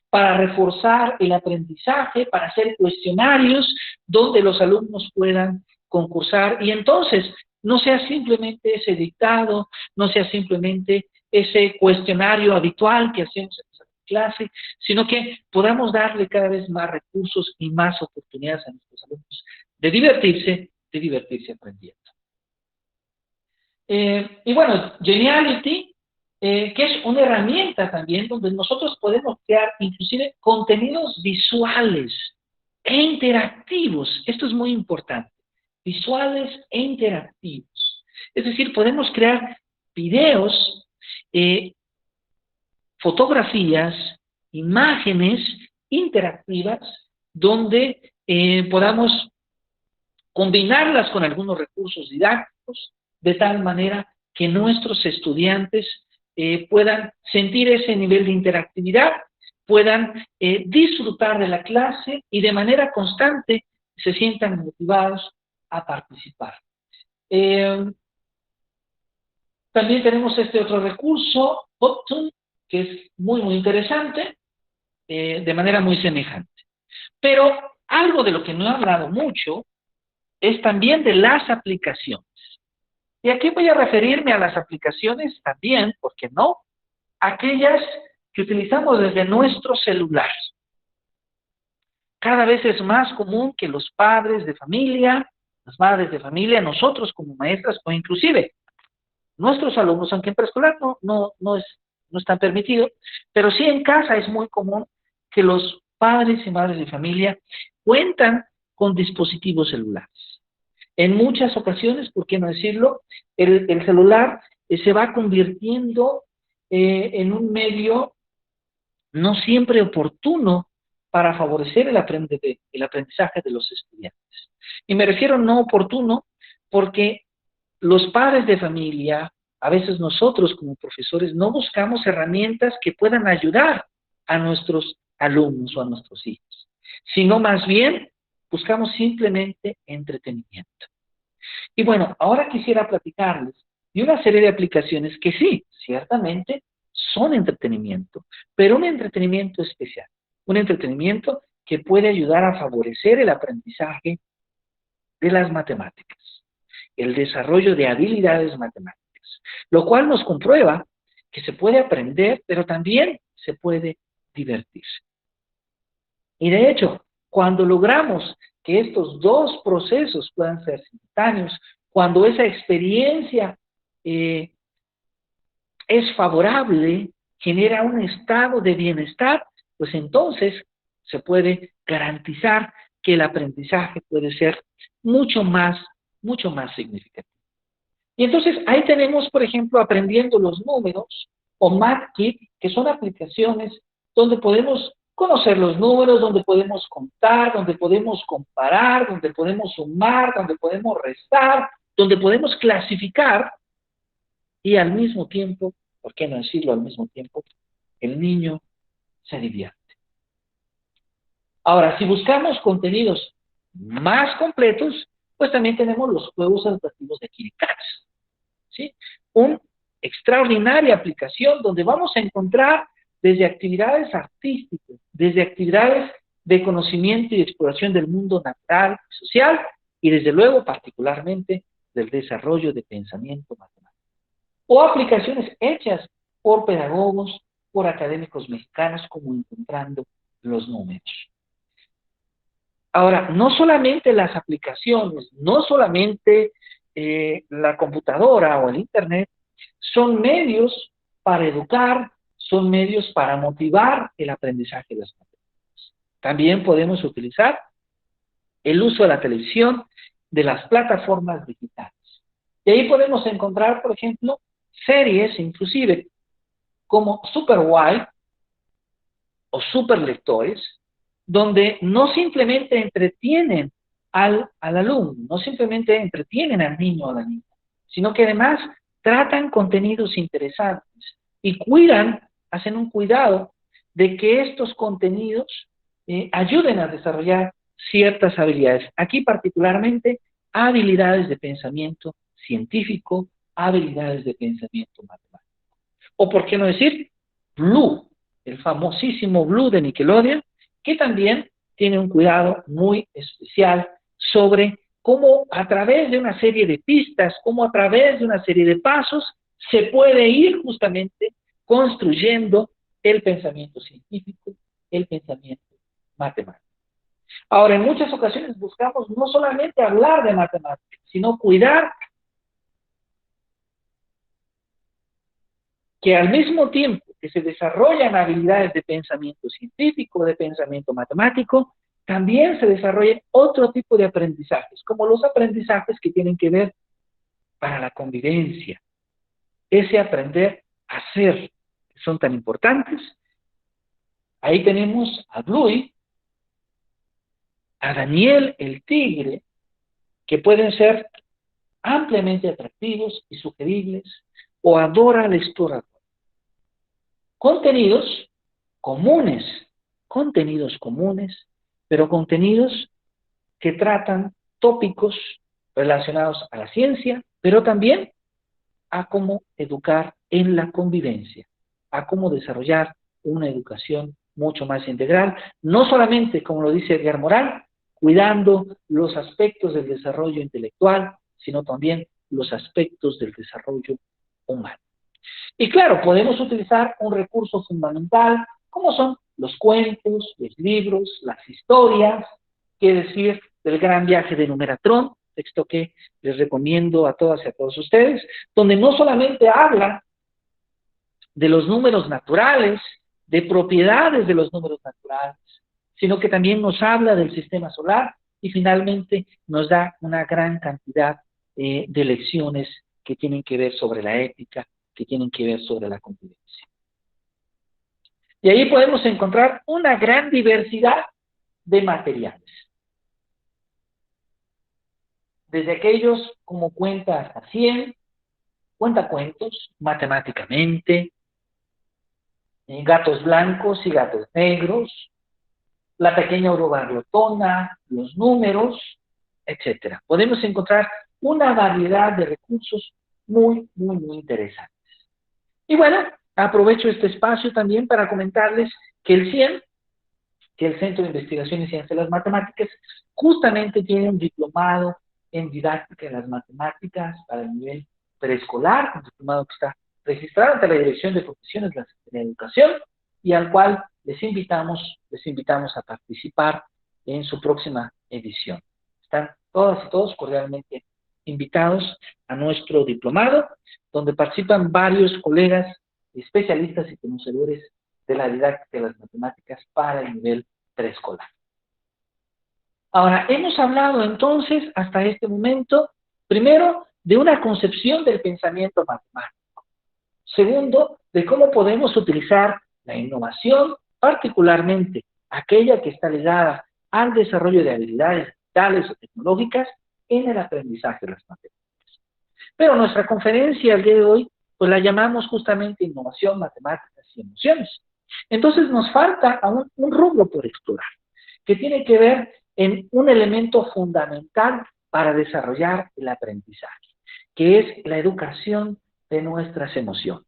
para reforzar el aprendizaje, para hacer cuestionarios donde los alumnos puedan concursar y entonces no sea simplemente ese dictado, no sea simplemente ese cuestionario habitual que hacemos en clase, sino que podamos darle cada vez más recursos y más oportunidades a nuestros alumnos de divertirse aprendiendo. Y bueno, Geniality, que es una herramienta también donde nosotros podemos crear inclusive contenidos visuales e interactivos. Esto es muy importante, visuales e interactivos. Es decir, podemos crear videos, fotografías, imágenes interactivas donde podamos combinarlas con algunos recursos didácticos de tal manera que nuestros estudiantes puedan sentir ese nivel de interactividad, puedan disfrutar de la clase y de manera constante se sientan motivados a participar. También tenemos este otro recurso, Bottoon, que es muy, muy interesante, de manera muy semejante. Pero algo de lo que no he hablado mucho es también de las aplicaciones. Y aquí voy a referirme a las aplicaciones también, ¿por qué no? Aquellas que utilizamos desde nuestro celular. Cada vez es más común que los padres de familia, las madres de familia, nosotros como maestras o inclusive nuestros alumnos, aunque en preescolar no es tan permitido, pero sí en casa es muy común que los padres y madres de familia cuentan con dispositivos celulares. En muchas ocasiones, ¿por qué no decirlo? El celular se va convirtiendo en un medio no siempre oportuno para favorecer el aprendizaje de los estudiantes. Y me refiero no oportuno porque los padres de familia, a veces nosotros como profesores, no buscamos herramientas que puedan ayudar a nuestros alumnos o a nuestros hijos, sino más bien buscamos simplemente entretenimiento. Y bueno, ahora quisiera platicarles de una serie de aplicaciones que sí, ciertamente son entretenimiento, pero un entretenimiento especial, un entretenimiento que puede ayudar a favorecer el aprendizaje de las matemáticas, el desarrollo de habilidades matemáticas, lo cual nos comprueba que se puede aprender, pero también se puede divertir. Y de hecho, cuando logramos que estos dos procesos puedan ser simultáneos, cuando esa experiencia es favorable, genera un estado de bienestar, pues entonces se puede garantizar que el aprendizaje puede ser mucho más significativo. Y entonces ahí tenemos, por ejemplo, aprendiendo los números o MathKit, que son aplicaciones donde podemos conocer los números, donde podemos contar, donde podemos comparar, donde podemos sumar, donde podemos restar, donde podemos clasificar y al mismo tiempo, ¿por qué no decirlo al mismo tiempo? El niño se divierte. Ahora, si buscamos contenidos más completos, pues también tenemos los juegos educativos de Kirikatsu, ¿sí? Una extraordinaria aplicación donde vamos a encontrar desde actividades artísticas, desde actividades de conocimiento y exploración del mundo natural y social, y desde luego particularmente del desarrollo de pensamiento matemático. O aplicaciones hechas por pedagogos, por académicos mexicanos, como Encontrando los Números. Ahora, no solamente las aplicaciones, no solamente la computadora o el Internet, son medios para educar, son medios para motivar el aprendizaje de las matemáticas. También podemos utilizar el uso de la televisión, de las plataformas digitales. Y ahí podemos encontrar, por ejemplo, series inclusive como Super Why o Super Lectores, donde no simplemente entretienen al alumno, no simplemente entretienen al niño o a la niña, sino que además tratan contenidos interesantes y hacen un cuidado de que estos contenidos ayuden a desarrollar ciertas habilidades. Aquí particularmente habilidades de pensamiento científico, habilidades de pensamiento matemático. O por qué no decir, Blue, el famosísimo Blue de Nickelodeon, que también tiene un cuidado muy especial sobre cómo a través de una serie de pistas, cómo a través de una serie de pasos, se puede ir justamente construyendo el pensamiento científico, el pensamiento matemático. Ahora, en muchas ocasiones buscamos no solamente hablar de matemáticas, sino cuidar que al mismo tiempo que se desarrollan habilidades de pensamiento científico, de pensamiento matemático, también se desarrollan otro tipo de aprendizajes, como los aprendizajes que tienen que ver para la convivencia, ese aprender a ser, que son tan importantes. Ahí tenemos a Bluey, a Daniel el tigre, que pueden ser ampliamente atractivos y sugeribles, o a Dora la exploradora. Contenidos comunes, pero contenidos que tratan tópicos relacionados a la ciencia, pero también a cómo educar en la convivencia, a cómo desarrollar una educación mucho más integral, no solamente, como lo dice Edgar Morin, cuidando los aspectos del desarrollo intelectual, sino también los aspectos del desarrollo humano. Y claro, podemos utilizar un recurso fundamental, como son los cuentos, los libros, las historias, qué decir del Gran Viaje de Numeratron, texto que les recomiendo a todas y a todos ustedes, donde no solamente habla de los números naturales, de propiedades de los números naturales, sino que también nos habla del sistema solar y finalmente nos da una gran cantidad de lecciones que tienen que ver sobre la ética, que tienen que ver sobre la convivencia. Y ahí podemos encontrar una gran diversidad de materiales. Desde aquellos como cuenta hasta 100, cuentacuentos, matemáticamente, gatos blancos y gatos negros, la pequeña oruga glotona, los números, etc. Podemos encontrar una variedad de recursos muy interesantes. Y bueno, aprovecho este espacio también para comentarles que el CIEM, que el Centro de Investigación y Ciencias de las Matemáticas, justamente tiene un diplomado en didáctica de las matemáticas para el nivel preescolar, un diplomado que está registrado ante la Dirección de Profesiones de la Educación y al cual les invitamos a participar en su próxima edición. Están todas y todos cordialmente invitados a nuestro diplomado, donde participan varios colegas, especialistas y conocedores de la didáctica de las matemáticas para el nivel preescolar. Ahora, hemos hablado entonces, hasta este momento, primero, de una concepción del pensamiento matemático. Segundo, de cómo podemos utilizar la innovación, particularmente aquella que está ligada al desarrollo de habilidades digitales o tecnológicas en el aprendizaje de las matemáticas. Pero nuestra conferencia el día de hoy, pues la llamamos justamente Innovación, Matemáticas y Emociones. Entonces nos falta aún un rubro por explorar, que tiene que ver en un elemento fundamental para desarrollar el aprendizaje, que es la educación de nuestras emociones.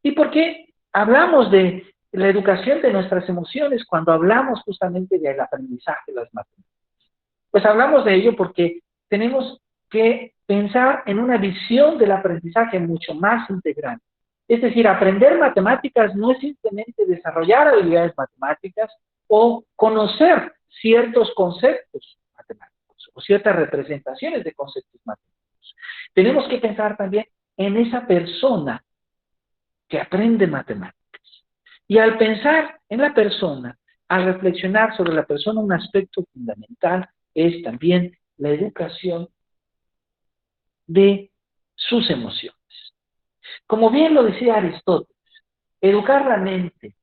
¿Y por qué hablamos de la educación de nuestras emociones cuando hablamos justamente del aprendizaje de las matemáticas? Pues hablamos de ello porque tenemos que pensar en una visión del aprendizaje mucho más integral. Es decir, aprender matemáticas no es simplemente desarrollar habilidades matemáticas o conocer ciertos conceptos matemáticos o ciertas representaciones de conceptos matemáticos. Tenemos que pensar también en esa persona que aprende matemáticas. Y al pensar en la persona, al reflexionar sobre la persona, un aspecto fundamental es también la educación de sus emociones. Como bien lo decía Aristóteles, educar la mente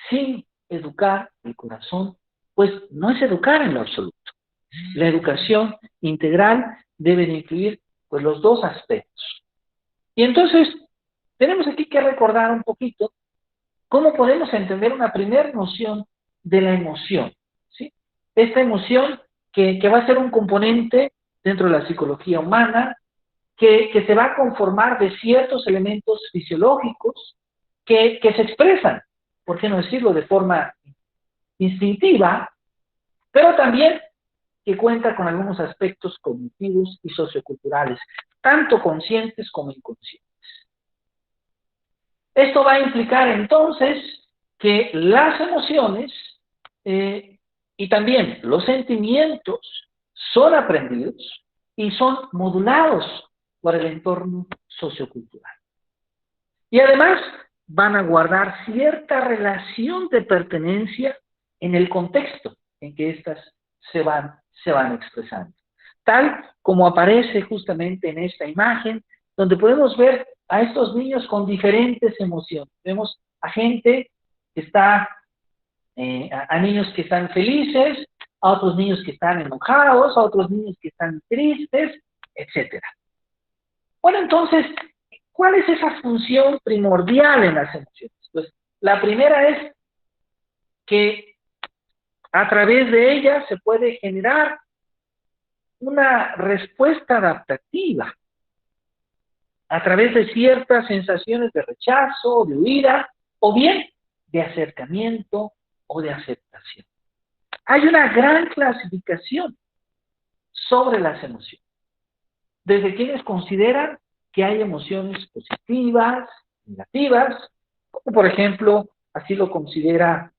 sin educar el corazón, pues no es educar en lo absoluto. La educación integral debe de incluir pues los dos aspectos. Y entonces, tenemos aquí que recordar un poquito cómo podemos entender una primera noción de la emoción, ¿sí? Esta emoción que va a ser un componente dentro de la psicología humana, que se va a conformar de ciertos elementos fisiológicos que se expresan, por qué no decirlo, de forma instintiva, pero también que cuenta con algunos aspectos cognitivos y socioculturales, tanto conscientes como inconscientes. Esto va a implicar entonces que las emociones y también los sentimientos son aprendidos y son modulados por el entorno sociocultural. Y además van a guardar cierta relación de pertenencia en el contexto en que éstas se van expresando. Tal como aparece justamente en esta imagen, donde podemos ver a estos niños con diferentes emociones. Vemos a gente que está, a niños que están felices, a otros niños que están enojados, a otros niños que están tristes, etc. Bueno, entonces, ¿cuál es esa función primordial en las emociones? Pues la primera es que a través de ellas se puede generar una respuesta adaptativa a través de ciertas sensaciones de rechazo, de huida, o bien de acercamiento o de aceptación. Hay una gran clasificación sobre las emociones. Desde quienes consideran que hay emociones positivas, negativas, como por ejemplo, así lo considera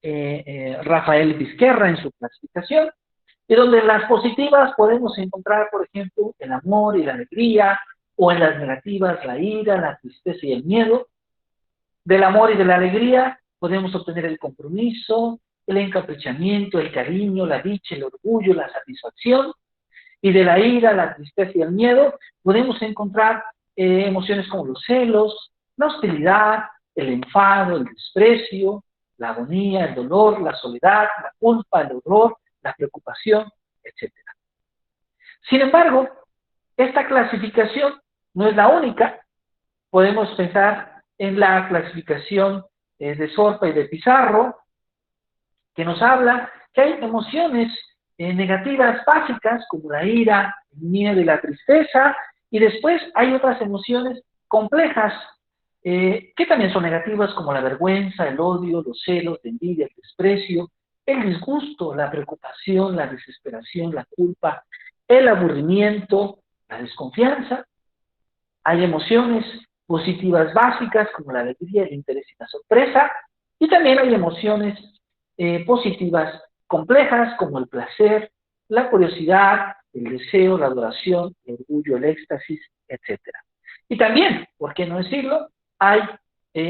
Rafael Vizquerra en su clasificación, y donde en las positivas podemos encontrar, por ejemplo, el amor y la alegría, o en las negativas, la ira, la tristeza y el miedo. Del amor y de la alegría podemos obtener el compromiso, el encaprichamiento, el cariño, la dicha, el orgullo, la satisfacción. Y de la ira, la tristeza y el miedo podemos encontrar emociones como los celos, la hostilidad, el enfado, el desprecio, la agonía, el dolor, la soledad, la culpa, el horror, la preocupación, etc. Sin embargo, esta clasificación no es la única. Podemos pensar en la clasificación de Zorpa y de Pizarro, que nos habla que hay emociones negativas básicas como la ira, el miedo y la tristeza, y después hay otras emociones complejas que también son negativas como la vergüenza, el odio, los celos, la envidia, el desprecio, el disgusto, la preocupación, la desesperación, la culpa, el aburrimiento, la desconfianza. Hay emociones positivas básicas como la alegría, el interés y la sorpresa, y también hay emociones positivas complejas como el placer, la curiosidad, el deseo, la adoración, el orgullo, el éxtasis, etc. Y también, ¿por qué no decirlo? Hay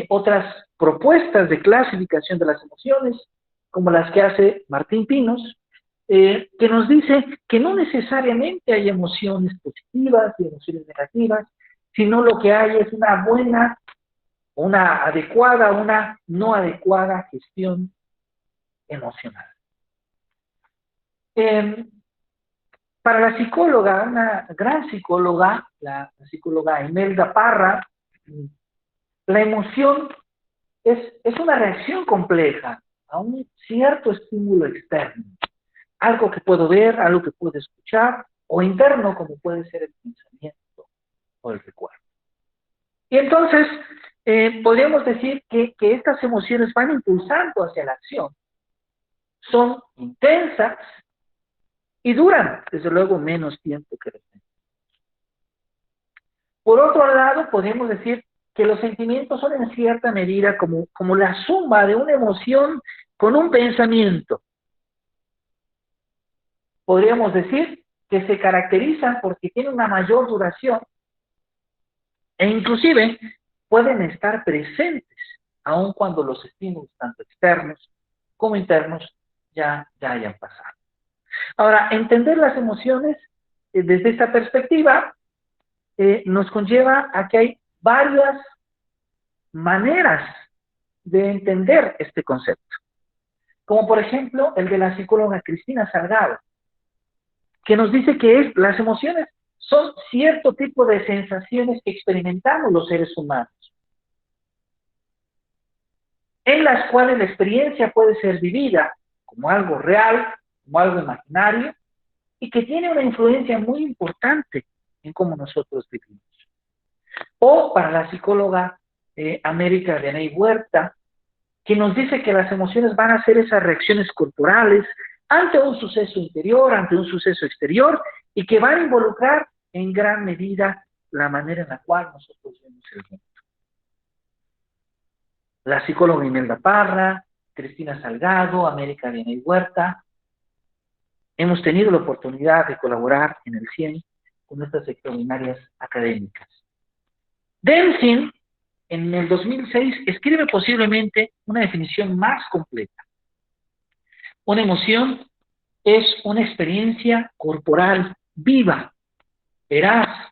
otras propuestas de clasificación de las emociones, como las que hace Martín Pinos, que nos dice que no necesariamente hay emociones positivas y emociones negativas, sino lo que hay es una buena, una adecuada, una no adecuada gestión emocional. Para la psicóloga, una gran psicóloga, la psicóloga Imelda Parra, la emoción es una reacción compleja a un cierto estímulo externo. Algo que puedo ver, algo que puedo escuchar, o interno, como puede ser el pensamiento o el recuerdo. Y entonces, podríamos decir que estas emociones van impulsando hacia la acción. Son intensas y duran, desde luego, menos tiempo que los sentimientos. Por otro lado, podemos decir que los sentimientos son en cierta medida como la suma de una emoción con un pensamiento. Podríamos decir que se caracterizan porque tienen una mayor duración e inclusive pueden estar presentes aun cuando los estímulos tanto externos como internos ya hayan pasado. Ahora, entender las emociones desde esta perspectiva nos conlleva a que hay varias maneras de entender este concepto, como por ejemplo el de la psicóloga Cristina Salgado, que nos dice que las emociones son cierto tipo de sensaciones que experimentamos los seres humanos, en las cuales la experiencia puede ser vivida como algo real, como algo imaginario, y que tiene una influencia muy importante en cómo nosotros vivimos. O para la psicóloga América Yaney Huerta, que nos dice que las emociones van a ser esas reacciones corporales ante un suceso interior, ante un suceso exterior, y que van a involucrar en gran medida la manera en la cual nosotros vemos el mundo. La psicóloga Imelda Parra, Cristina Salgado, América Yaney Huerta, hemos tenido la oportunidad de colaborar en el CIEN con estas extraordinarias académicas. Dempsey, en el 2006, escribe posiblemente una definición más completa. Una emoción es una experiencia corporal viva, veraz,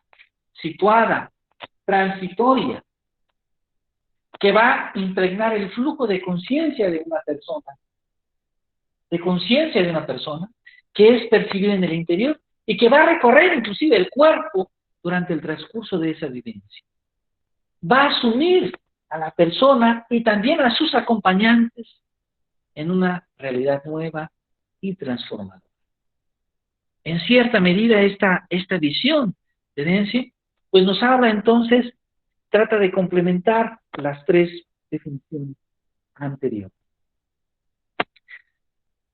situada, transitoria, que va a impregnar el flujo de conciencia de una persona, que es percibida en el interior y que va a recorrer inclusive el cuerpo durante el transcurso de esa vivencia. Va a asumir a la persona y también a sus acompañantes en una realidad nueva y transformadora. En cierta medida esta visión de Dempsey pues nos habla entonces, trata de complementar las tres definiciones anteriores.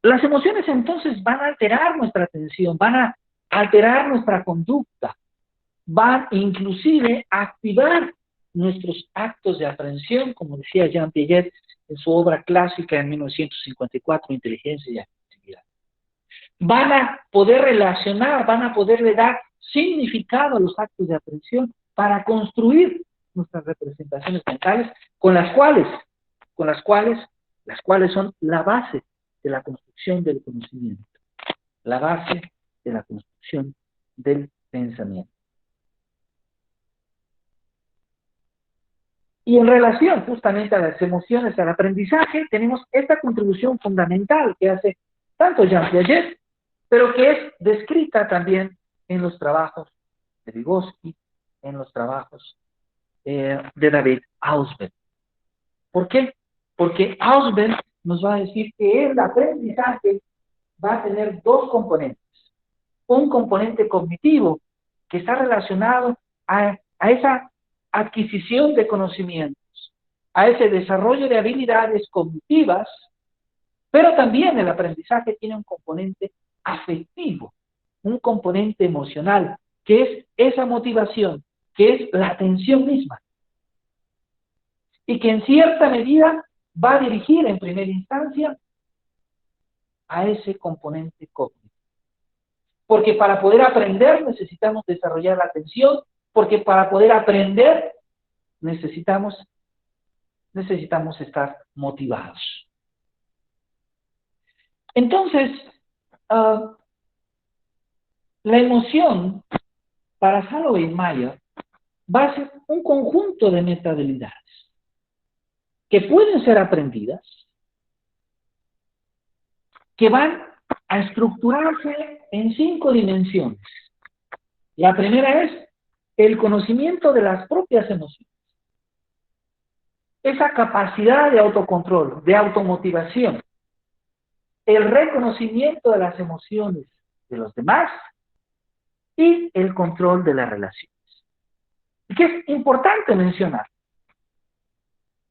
Las emociones entonces van a alterar nuestra atención, van a alterar nuestra conducta, van inclusive a activar nuestros actos de aprehensión, como decía Jean Piaget en su obra clásica en 1954, Inteligencia y Actividad. Van a poder relacionar, van a poderle dar significado a los actos de aprehensión para construir nuestras representaciones mentales, las cuales son la base de la construcción del conocimiento, la base de la construcción del pensamiento. Y en relación justamente a las emociones, al aprendizaje, tenemos esta contribución fundamental que hace tanto Jean Piaget, pero que es descrita también en los trabajos de Vygotsky, en los trabajos de David Ausubel. ¿Por qué? Porque Ausubel nos va a decir que el aprendizaje va a tener dos componentes. Un componente cognitivo, que está relacionado a esa adquisición de conocimientos, a ese desarrollo de habilidades cognitivas, pero también el aprendizaje tiene un componente afectivo, un componente emocional, que es esa motivación, que es la atención misma, y que en cierta medida va a dirigir en primera instancia a ese componente cognitivo. Porque para poder aprender necesitamos desarrollar la atención, porque para poder aprender necesitamos estar motivados. Entonces, la emoción para Salovey-Meyer va a ser un conjunto de metahabilidades que pueden ser aprendidas, que van a estructurarse en 5 dimensiones. La primera es el conocimiento de las propias emociones. Esa capacidad de autocontrol, de automotivación, el reconocimiento de las emociones de los demás y el control de las relaciones. Y que es importante mencionar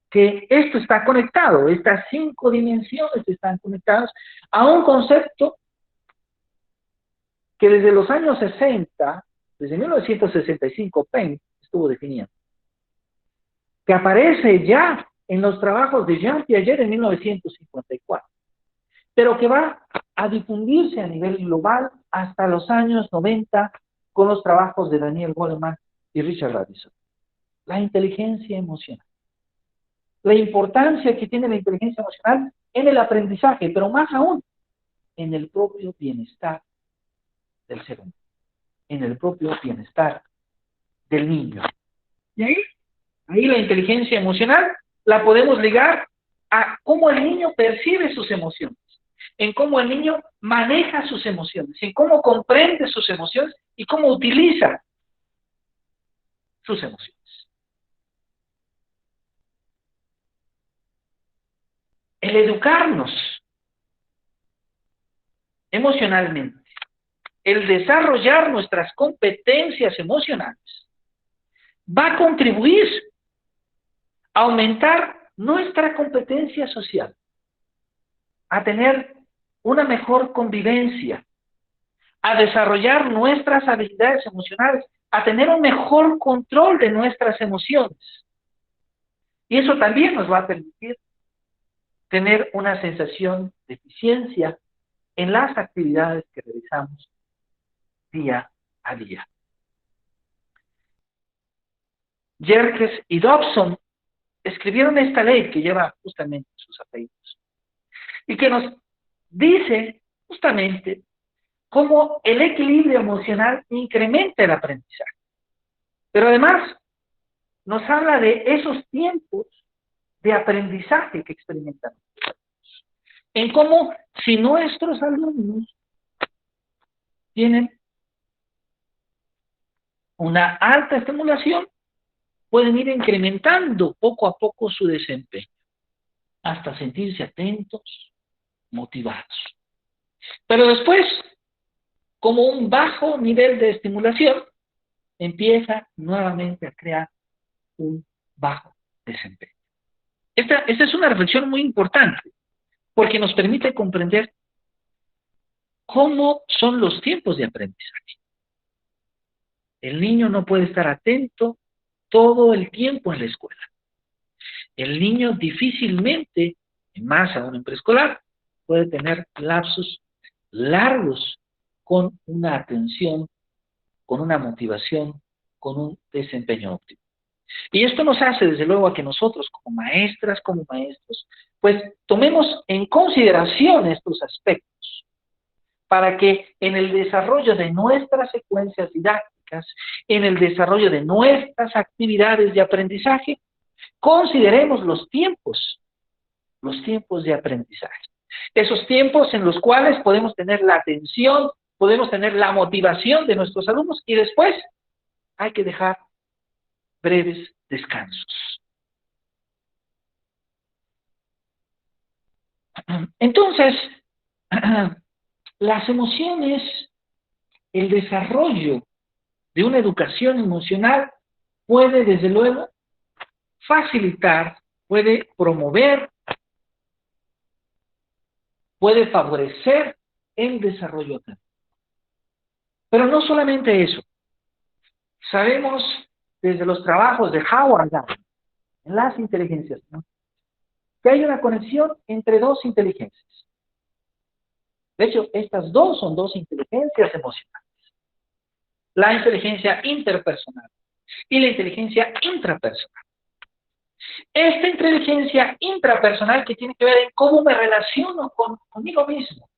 que esto está conectado, estas 5 dimensiones están conectadas a un concepto que desde los años 60, desde 1965, Penn estuvo definiendo, que aparece ya en los trabajos de Jean Piaget en 1954, pero que va a difundirse a nivel global hasta los años 90 con los trabajos de Daniel Goleman y Richard Davidson. La inteligencia emocional. La importancia que tiene la inteligencia emocional en el aprendizaje, pero más aún en el propio bienestar del ser humano, en el propio bienestar del niño. Y ahí la inteligencia emocional la podemos ligar a cómo el niño percibe sus emociones, en cómo el niño maneja sus emociones, en cómo comprende sus emociones y cómo utiliza sus emociones. El educarnos emocionalmente, el desarrollar nuestras competencias emocionales, va a contribuir a aumentar nuestra competencia social, a tener una mejor convivencia, a desarrollar nuestras habilidades emocionales, a tener un mejor control de nuestras emociones. Y eso también nos va a permitir tener una sensación de eficiencia en las actividades que realizamos día a día. Yerkes y Dobson escribieron esta ley que lleva justamente sus apellidos y que nos dice justamente cómo el equilibrio emocional incrementa el aprendizaje. Pero además nos habla de esos tiempos de aprendizaje que experimentan los alumnos. En cómo si nuestros alumnos tienen una alta estimulación, pueden ir incrementando poco a poco su desempeño, hasta sentirse atentos, motivados. Pero después, como un bajo nivel de estimulación, empieza nuevamente a crear un bajo desempeño. Esta es una reflexión muy importante, porque nos permite comprender cómo son los tiempos de aprendizaje. El niño no puede estar atento todo el tiempo en la escuela. El niño difícilmente, más aún en preescolar, puede tener lapsos largos con una atención, con una motivación, con un desempeño óptimo. Y esto nos hace, desde luego, a que nosotros, como maestras, como maestros, pues tomemos en consideración estos aspectos para que en el desarrollo de nuestras secuencias didácticas, en el desarrollo de nuestras actividades de aprendizaje, consideremos los tiempos de aprendizaje. Esos tiempos en los cuales podemos tener la atención, podemos tener la motivación de nuestros alumnos y después hay que dejar breves descansos. Entonces, las emociones, el desarrollo de una educación emocional puede, desde luego, facilitar, puede promover, puede favorecer el desarrollo académico. Pero no solamente eso. Sabemos desde los trabajos de Howard Gardner en las inteligencias, ¿no?, que hay una conexión entre dos inteligencias. De hecho, estas dos son dos inteligencias emocionales. La inteligencia interpersonal y la inteligencia intrapersonal. Esta inteligencia intrapersonal que tiene que ver en cómo me relaciono conmigo mismo.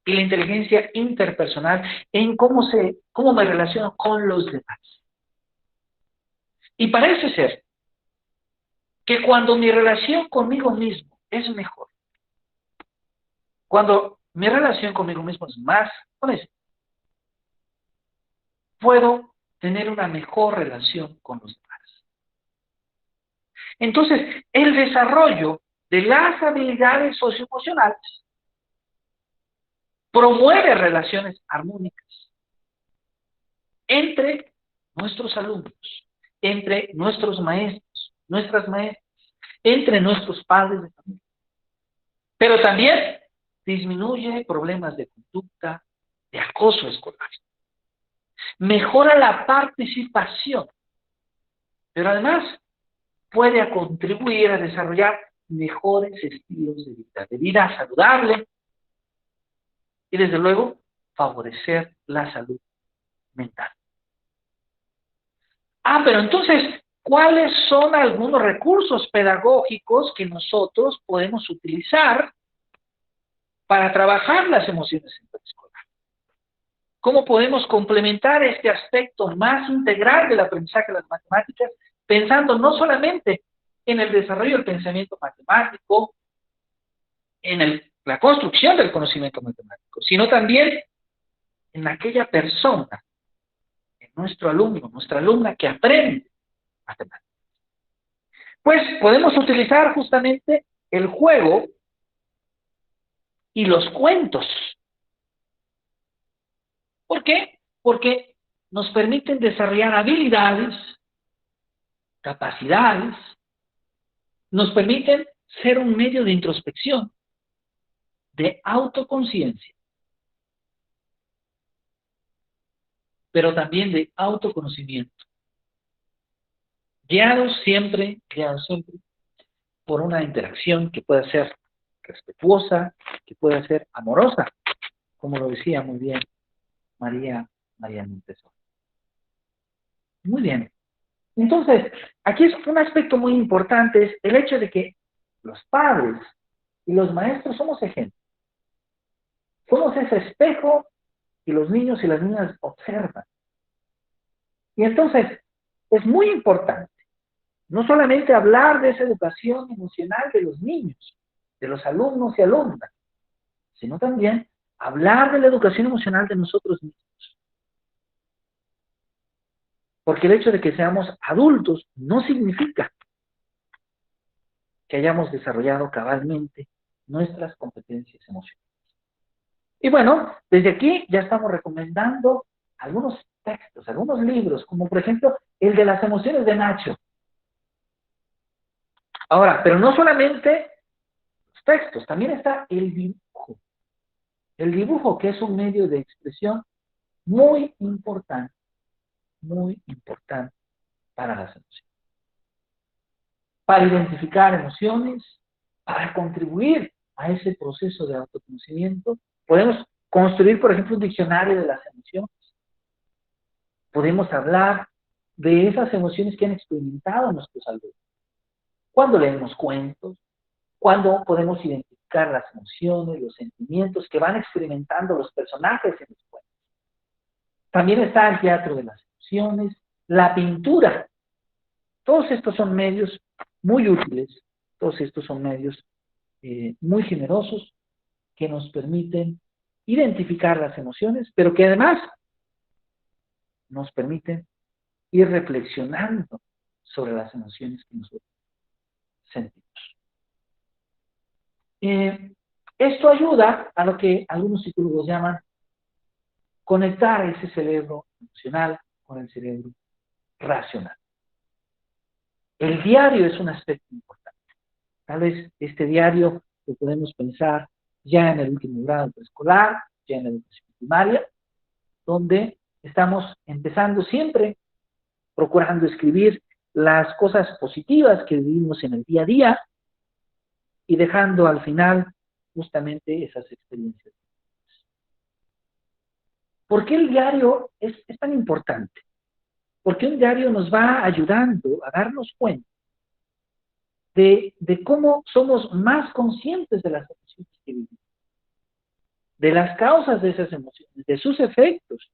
Y la inteligencia interpersonal en cómo me relaciono con los demás. Y parece ser que cuando mi relación conmigo mismo es mejor, cuando mi relación conmigo mismo es más honesta, puedo tener una mejor relación con los demás. Entonces, el desarrollo de las habilidades socioemocionales promueve relaciones armónicas entre nuestros alumnos, entre nuestros maestros, nuestras maestras, entre nuestros padres de familia. Pero también disminuye problemas de conducta, de acoso escolar. Mejora la participación, pero además puede contribuir a desarrollar mejores estilos de vida saludable y desde luego favorecer la salud mental. Pero entonces, ¿cuáles son algunos recursos pedagógicos que nosotros podemos utilizar para trabajar las emociones en preescolar? ¿Cómo podemos complementar este aspecto más integral del aprendizaje de las matemáticas, pensando no solamente en el desarrollo del pensamiento matemático, en la construcción del conocimiento matemático, sino también en aquella persona, en nuestro alumno, nuestra alumna que aprende matemáticas? Pues podemos utilizar justamente el juego y los cuentos. ¿Por qué? Porque nos permiten desarrollar habilidades, capacidades, nos permiten ser un medio de introspección, de autoconciencia, pero también de autoconocimiento, guiados siempre por una interacción que pueda ser respetuosa, que pueda ser amorosa, como lo decía muy bien María Montessori. Muy bien. Entonces, aquí es un aspecto muy importante, es el hecho de que los padres y los maestros somos ejemplos. Somos ese espejo y los niños y las niñas observan. Y entonces, es muy importante no solamente hablar de esa educación emocional de los niños, de los alumnos y alumnas, sino también hablar de la educación emocional de nosotros mismos. Porque el hecho de que seamos adultos no significa que hayamos desarrollado cabalmente nuestras competencias emocionales. Y bueno, desde aquí ya estamos recomendando algunos textos, algunos libros, como por ejemplo el de las emociones de Nacho. Ahora, pero no solamente los textos, también está el dibujo. El dibujo, que es un medio de expresión muy importante para las emociones. Para identificar emociones, para contribuir a ese proceso de autoconocimiento, podemos construir, por ejemplo, un diccionario de las emociones. Podemos hablar de esas emociones que han experimentado nuestros alumnos. Cuando leemos cuentos, cuando podemos identificar las emociones, los sentimientos que van experimentando los personajes en los cuentos. También está el teatro de las emociones, la pintura. Todos estos son medios muy útiles, todos estos son medios muy generosos que nos permiten identificar las emociones, pero que además nos permiten ir reflexionando sobre las emociones que nosotros sentimos. Esto ayuda a lo que algunos psicólogos llaman conectar ese cerebro emocional con el cerebro racional. El diario es un aspecto importante. Tal vez este diario lo podemos pensar ya en el último grado preescolar, ya en la educación primaria, donde estamos empezando siempre procurando escribir las cosas positivas que vivimos en el día a día y dejando al final justamente esas experiencias. ¿Por qué el diario es tan importante? Porque un diario nos va ayudando a darnos cuenta de cómo somos más conscientes de las emociones que vivimos, de las causas de esas emociones, de sus efectos,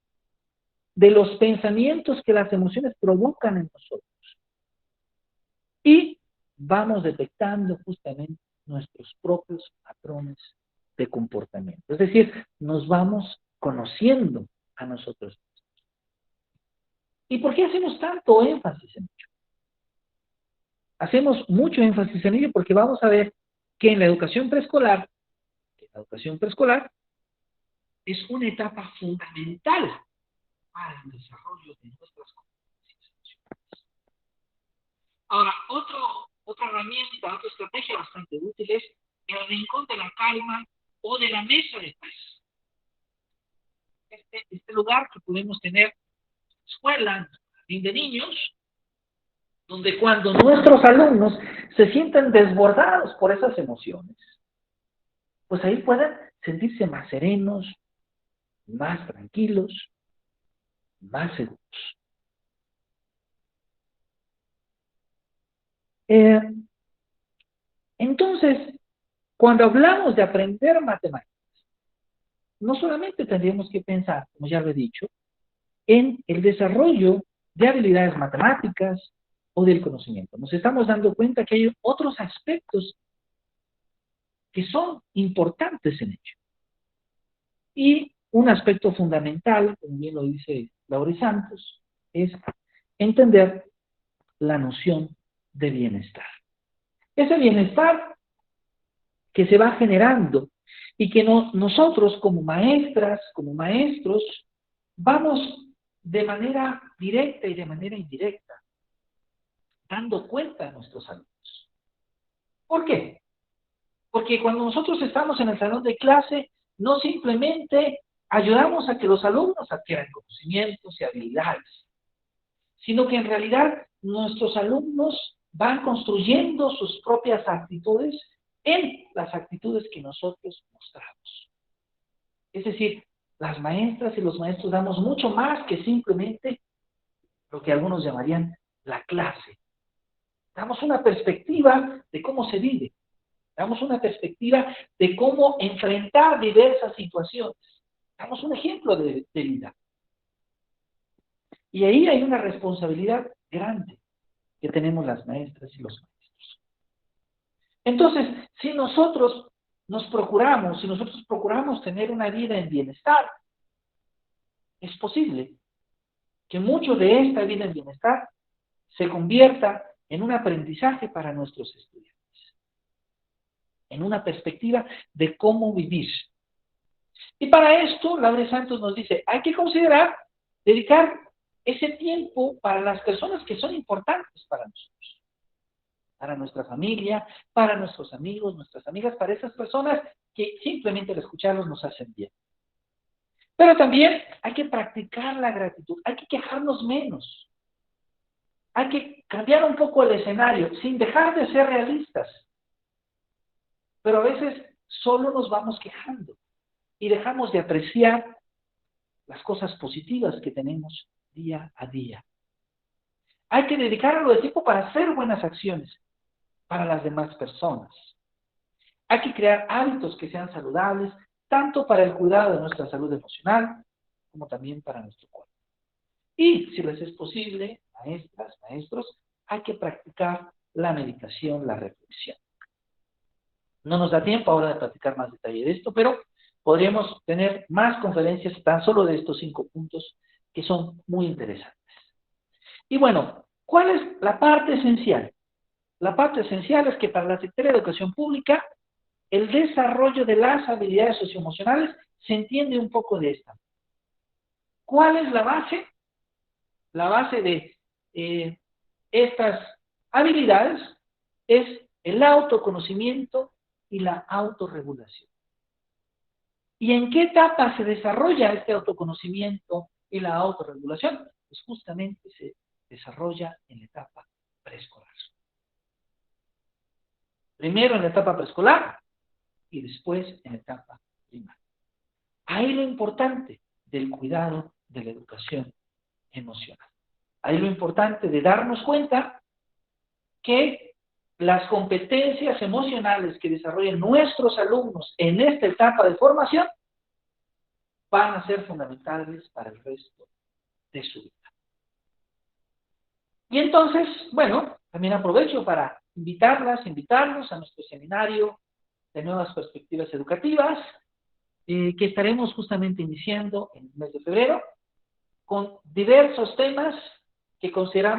de los pensamientos que las emociones provocan en nosotros. Y vamos detectando justamente nuestros propios patrones de comportamiento. Es decir, nos vamos conociendo a nosotros mismos. ¿Y por qué hacemos tanto énfasis en ello? Hacemos mucho énfasis en ello porque vamos a ver que en la educación preescolar es una etapa fundamental para el desarrollo de nuestras competencias emocionales. Ahora, otra herramienta, otra estrategia bastante útil es el rincón de la calma o de la mesa de paz. Este lugar que podemos tener en la escuela, en el jardín de niños, donde cuando nuestros alumnos se sienten desbordados por esas emociones, pues ahí pueden sentirse más serenos, más tranquilos, más seguros. Entonces, cuando hablamos de aprender matemáticas, no solamente tendríamos que pensar, como ya lo he dicho, en el desarrollo de habilidades matemáticas o del conocimiento. Nos estamos dando cuenta que hay otros aspectos que son importantes en ello. Y un aspecto fundamental, como bien lo dice Laura Santos, es entender la noción de bienestar. Ese bienestar que se va generando y que nosotros como maestras, como maestros, vamos de manera directa y de manera indirecta dando cuenta a nuestros alumnos. ¿Por qué? Porque cuando nosotros estamos en el salón de clase, no simplemente ayudamos a que los alumnos adquieran conocimientos y habilidades, sino que en realidad nuestros alumnos van construyendo sus propias actitudes en las actitudes que nosotros mostramos. Es decir, las maestras y los maestros damos mucho más que simplemente lo que algunos llamarían la clase. Damos una perspectiva de cómo se vive. Damos una perspectiva de cómo enfrentar diversas situaciones. Damos un ejemplo de vida. Y ahí hay una responsabilidad grande que tenemos las maestras y los maestros. Entonces, si nosotros procuramos tener una vida en bienestar, es posible que mucho de esta vida en bienestar se convierta en un aprendizaje para nuestros estudiantes, en una perspectiva de cómo vivir. Y para esto, Laura Santos nos dice, hay que considerar dedicar ese tiempo para las personas que son importantes para nosotros, para nuestra familia, para nuestros amigos, nuestras amigas, para esas personas que simplemente al escucharlos nos hacen bien. Pero también hay que practicar la gratitud, hay que quejarnos menos, hay que cambiar un poco el escenario, sin dejar de ser realistas. Pero a veces solo nos vamos quejando y dejamos de apreciar las cosas positivas que tenemos día a día. Hay que dedicar algo de tiempo para hacer buenas acciones para las demás personas. Hay que crear hábitos que sean saludables, tanto para el cuidado de nuestra salud emocional, como también para nuestro cuerpo. Y, si les es posible, maestras, maestros, hay que practicar la meditación, la reflexión. No nos da tiempo ahora de platicar más detalle de esto, pero podríamos tener más conferencias tan solo de estos 5 puntos que son muy interesantes. Y bueno, ¿cuál es la parte esencial? La parte esencial es que para la Secretaría de Educación Pública, el desarrollo de las habilidades socioemocionales se entiende un poco de esta. ¿Cuál es la base? La base de estas habilidades es el autoconocimiento y la autorregulación. ¿Y en qué etapa se desarrolla este autoconocimiento y la autorregulación? Pues justamente se desarrolla en la etapa preescolar. Primero en la etapa preescolar, y después en etapa primaria. Ahí lo importante del cuidado de la educación emocional. Ahí lo importante de darnos cuenta que las competencias emocionales que desarrollen nuestros alumnos en esta etapa de formación van a ser fundamentales para el resto de su vida. Y entonces, bueno, también aprovecho para invitarlos a nuestro seminario de nuevas perspectivas educativas, que estaremos justamente iniciando en el mes de febrero, con diversos temas que consideramos